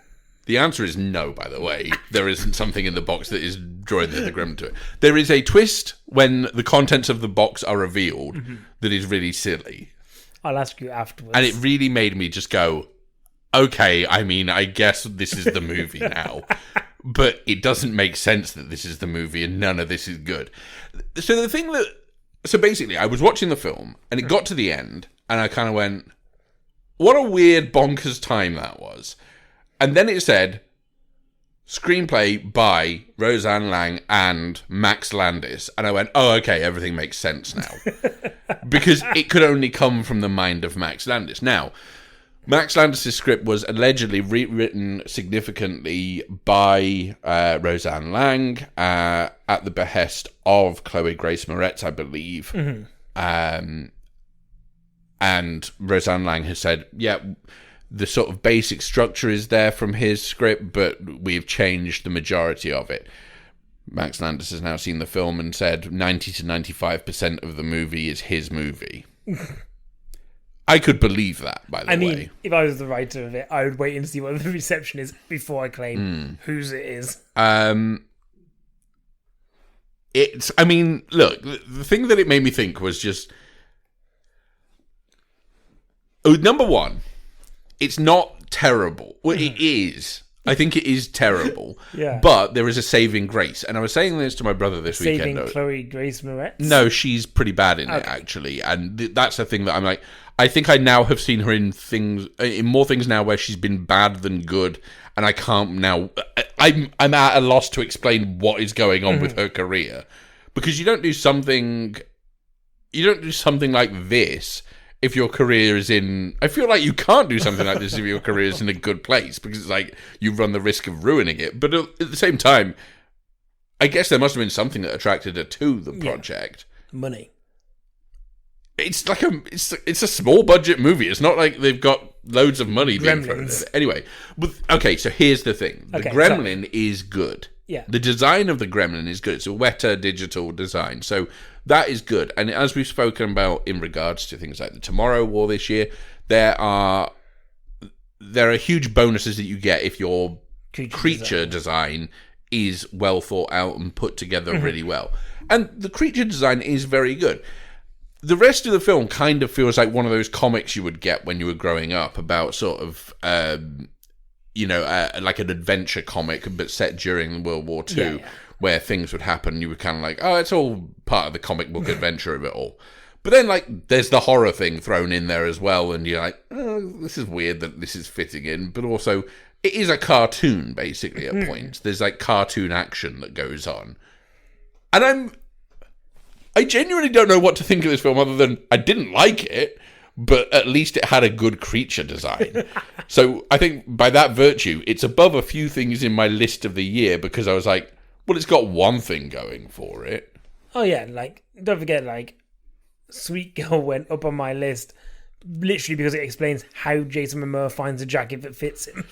The answer is no, by the way. There isn't something in the box that is drawing the gremlin to it. There is a twist when the contents of the box are revealed that is really silly. I'll ask you afterwards. And it really made me just go, okay, I mean, I guess this is the movie now. But it doesn't make sense that this is the movie and none of this is good. So basically, I was watching the film and it got to the end and I kind of went, what a weird bonkers time that was. And then it said, screenplay by Roseanne Lang and Max Landis. And I went, oh, okay, everything makes sense now. Because it could only come from the mind of Max Landis. Now, Max Landis' script was allegedly rewritten significantly by Roseanne Lang at the behest of Chloe Grace Moretz, I believe. And Roseanne Lang has said, the sort of basic structure is there from his script, but we've changed the majority of it. Max Landis has now seen the film and said 90 to 95% of the movie is his movie. I could believe that, by the way. I mean, if I was the writer of it, I would wait and see what the reception is before I claim whose it is. Look, the thing that it made me think was just... number one, it's not terrible. Well, it is. I think it is terrible. But there is a saving grace. And I was saying this to my brother this weekend. Saving Chloe Grace Moretz? No, she's pretty bad in it, actually. And that's the thing that I'm like... I think I now have seen her in more things now where she's been bad than good. And I can't now... I'm at a loss to explain what is going on with her career. Because you don't do something like this if your career is in... I feel like you can't do something like this if your career is in a good place, because it's like you run the risk of ruining it. But at the same time, I guess there must have been something that attracted her to the project. Money. It's like it's a small budget movie. It's not like they've got loads of money being thrown at it. Anyway, okay, so here's the thing. The Gremlin is good. Yeah. The design of the Gremlin is good. It's a wetter digital design. So that is good. And as we've spoken about in regards to things like the Tomorrow War this year, there are huge bonuses that you get if your creature design is well thought out and put together really well. And the creature design is very good. The rest of the film kind of feels like one of those comics you would get when you were growing up about sort of, like an adventure comic, but set during World War II, where things would happen. You were kind of like, oh, it's all part of the comic book adventure of it all. But then, like, there's the horror thing thrown in there as well, and you're like, oh, this is weird that this is fitting in. But also, it is a cartoon, basically, at points. There's, like, cartoon action that goes on. And I genuinely don't know what to think of this film other than I didn't like it, but at least it had a good creature design. So I think by that virtue, it's above a few things in my list of the year because I was like, well, it's got one thing going for it. Oh, yeah. Like, don't forget, like, Sweet Girl went up on my list literally because it explains how Jason Momoa finds a jacket that fits him.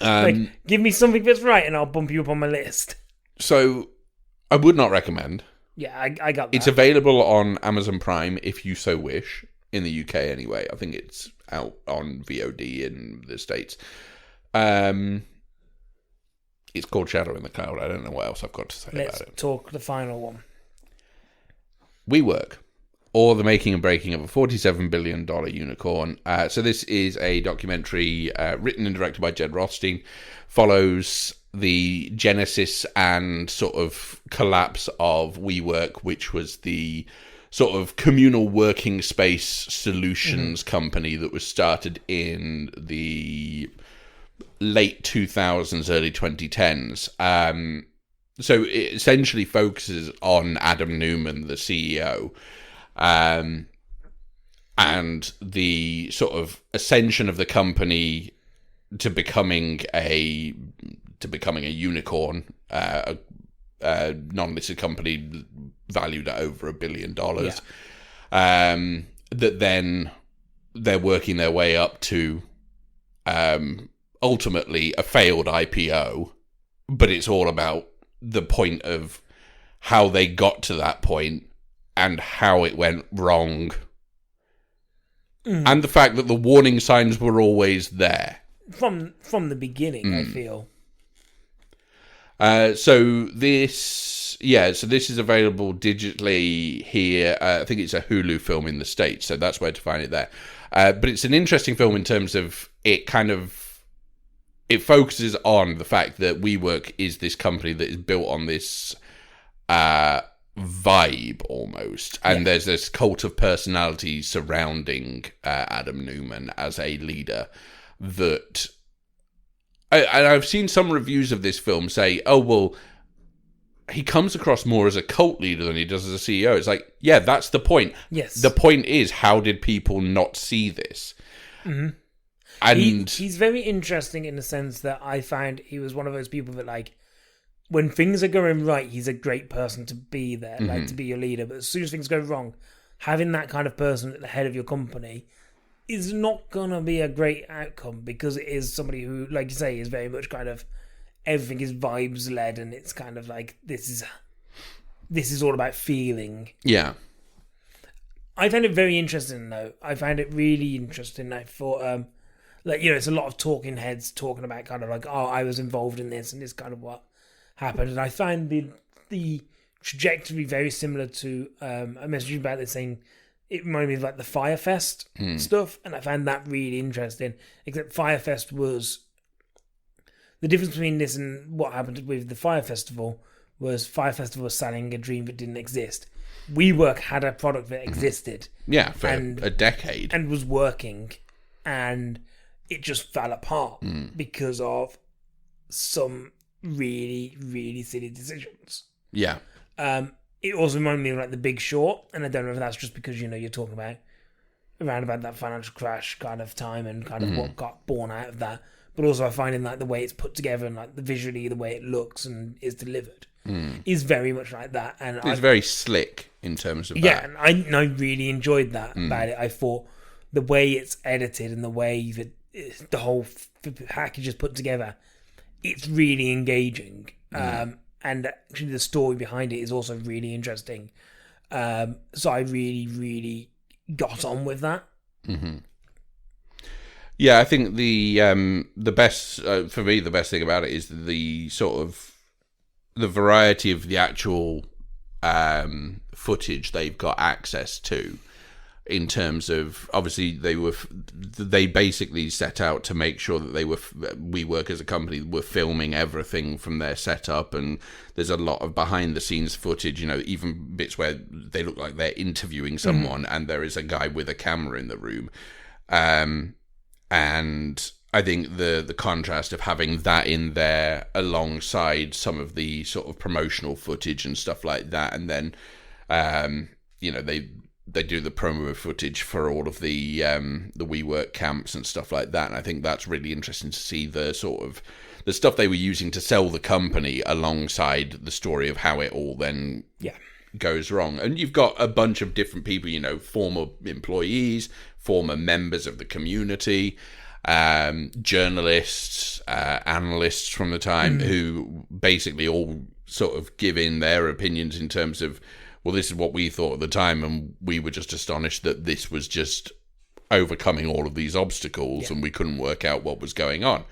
Like, give me something that's right and I'll bump you up on my list. So I would not recommend. Yeah, I got that. It's available on Amazon Prime if you so wish, in the UK anyway. I think it's out on VOD in the States. It's called Shadow in the Cloud. I don't know what else I've got to say about it. Let's talk the final one. WeWork, or the making and breaking of a $47 billion unicorn. So this is a documentary written and directed by Jed Rothstein. Follows the genesis and sort of collapse of WeWork, which was the sort of communal working space solutions company that was started in the late 2000s, early 2010s. So it essentially focuses on Adam Newman, the CEO, and the sort of ascension of the company to becoming a unicorn, a non-listed company valued at over $1 billion. That then they're working their way up to ultimately a failed IPO, but it's all about the point of how they got to that point and how it went wrong. And the fact that the warning signs were always there. From the beginning, I feel. So this is available digitally here. I think it's a Hulu film in the States, so that's where to find it there. But it's an interesting film in terms of it focuses on the fact that WeWork is this company that is built on this vibe almost, and there's this cult of personality surrounding Adam Newman as a leader that... I've seen some reviews of this film say, oh, well, he comes across more as a cult leader than he does as a CEO. It's like, yeah, that's the point. Yes. The point is, how did people not see this? Mm-hmm. And he's very interesting in the sense that I find he was one of those people that, like, when things are going right, he's a great person to be there, like, to be your leader. But as soon as things go wrong, having that kind of person at the head of your company is not going to be a great outcome, because it is somebody who, like you say, is very much kind of, everything is vibes led, and it's kind of like, this is all about feeling. Yeah. I found it very interesting, though. I found it really interesting. I thought, it's a lot of talking heads talking about kind of like, oh, I was involved in this, and this kind of what happened. And I find the trajectory very similar to, I messaged you about this saying, it reminded me of like the Firefest stuff, and I found that really interesting. Except Firefest was... The difference between this and what happened with the Fire Festival was Fire Festival was selling a dream that didn't exist. WeWork had a product that existed. Yeah, for a decade. And was working, and it just fell apart because of some really, really silly decisions. Yeah. It also reminded me of like The Big Short, and I don't know if that's just because, you're talking about around about that financial crash kind of time and kind of what got born out of that. But also I find in like the way it's put together and like the visually the way it looks and is delivered is very much like that. And it's very slick in terms of that. Yeah, and I really enjoyed that about it. I thought the way it's edited and the way that the whole package is put together, it's really engaging. And actually the story behind it is also really interesting. So I really, really got on with that. Yeah, I think the best for me, the best thing about it is the sort of the variety of the actual footage they've got access to. In terms of, obviously, they basically set out to make sure that WeWork as a company were filming everything from their setup, and there's a lot of behind the scenes footage, even bits where they look like they're interviewing someone and there is a guy with a camera in the room. And I think the contrast of having that in there alongside some of the sort of promotional footage and stuff like that, and then, they do the promo footage for all of the WeWork camps and stuff like that, and I think that's really interesting to see the sort of the stuff they were using to sell the company alongside the story of how it all then goes wrong. And you've got a bunch of different people, former employees, former members of the community, journalists, analysts from the time who basically all sort of give in their opinions in terms of, well, this is what we thought at the time, and we were just astonished that this was just overcoming all of these obstacles, and we couldn't work out what was going on.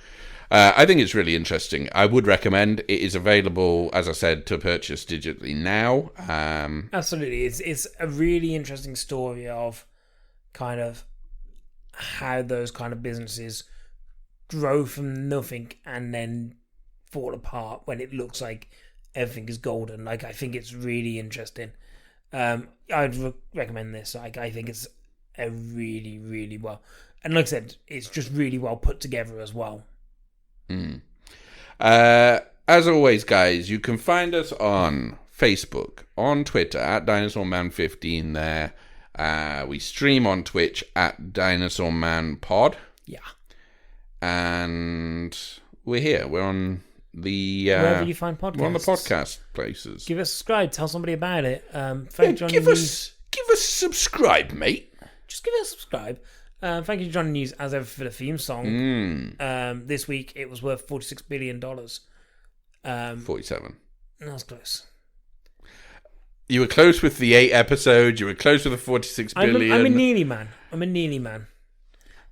I think it's really interesting. I would recommend it. Is available, as I said, to purchase digitally now. Absolutely. It's a really interesting story of kind of how those kind of businesses grow from nothing and then fall apart when it looks like everything is golden. Like, I think it's really interesting. I'd recommend this. Like, I think it's a really, really well, and like I said, it's just really well put together as well. As always, guys, you can find us on Facebook, on Twitter at DinosaurMan15 there. We stream on Twitch at DinosaurManPod. Yeah. And we're here. We're on the wherever you find podcasts. We're on the podcast places. Give us a subscribe. Tell somebody about it. Give us a subscribe, mate. Just give us a subscribe. Thank you to Johnny News as ever for the theme song. This week it was worth $46 billion. 47. That was close. You were close with the 8 episodes. You were close with the 46 billion. I'm a nearly man.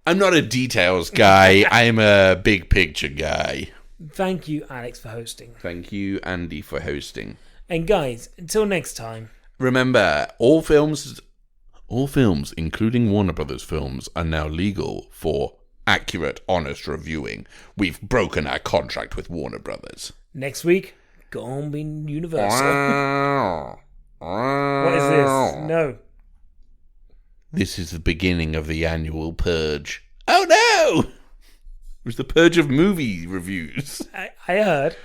I'm not a details guy. I'm a big picture guy. Thank you, Alex, for hosting. Thank you, Andy, for hosting. And guys, until next time. Remember, all films, including Warner Brothers films, are now legal for accurate, honest reviewing. We've broken our contract with Warner Brothers. Next week, gonna be Universal. What is this? No. This is the beginning of the annual purge. Oh no! It was the purge of movie reviews. I heard.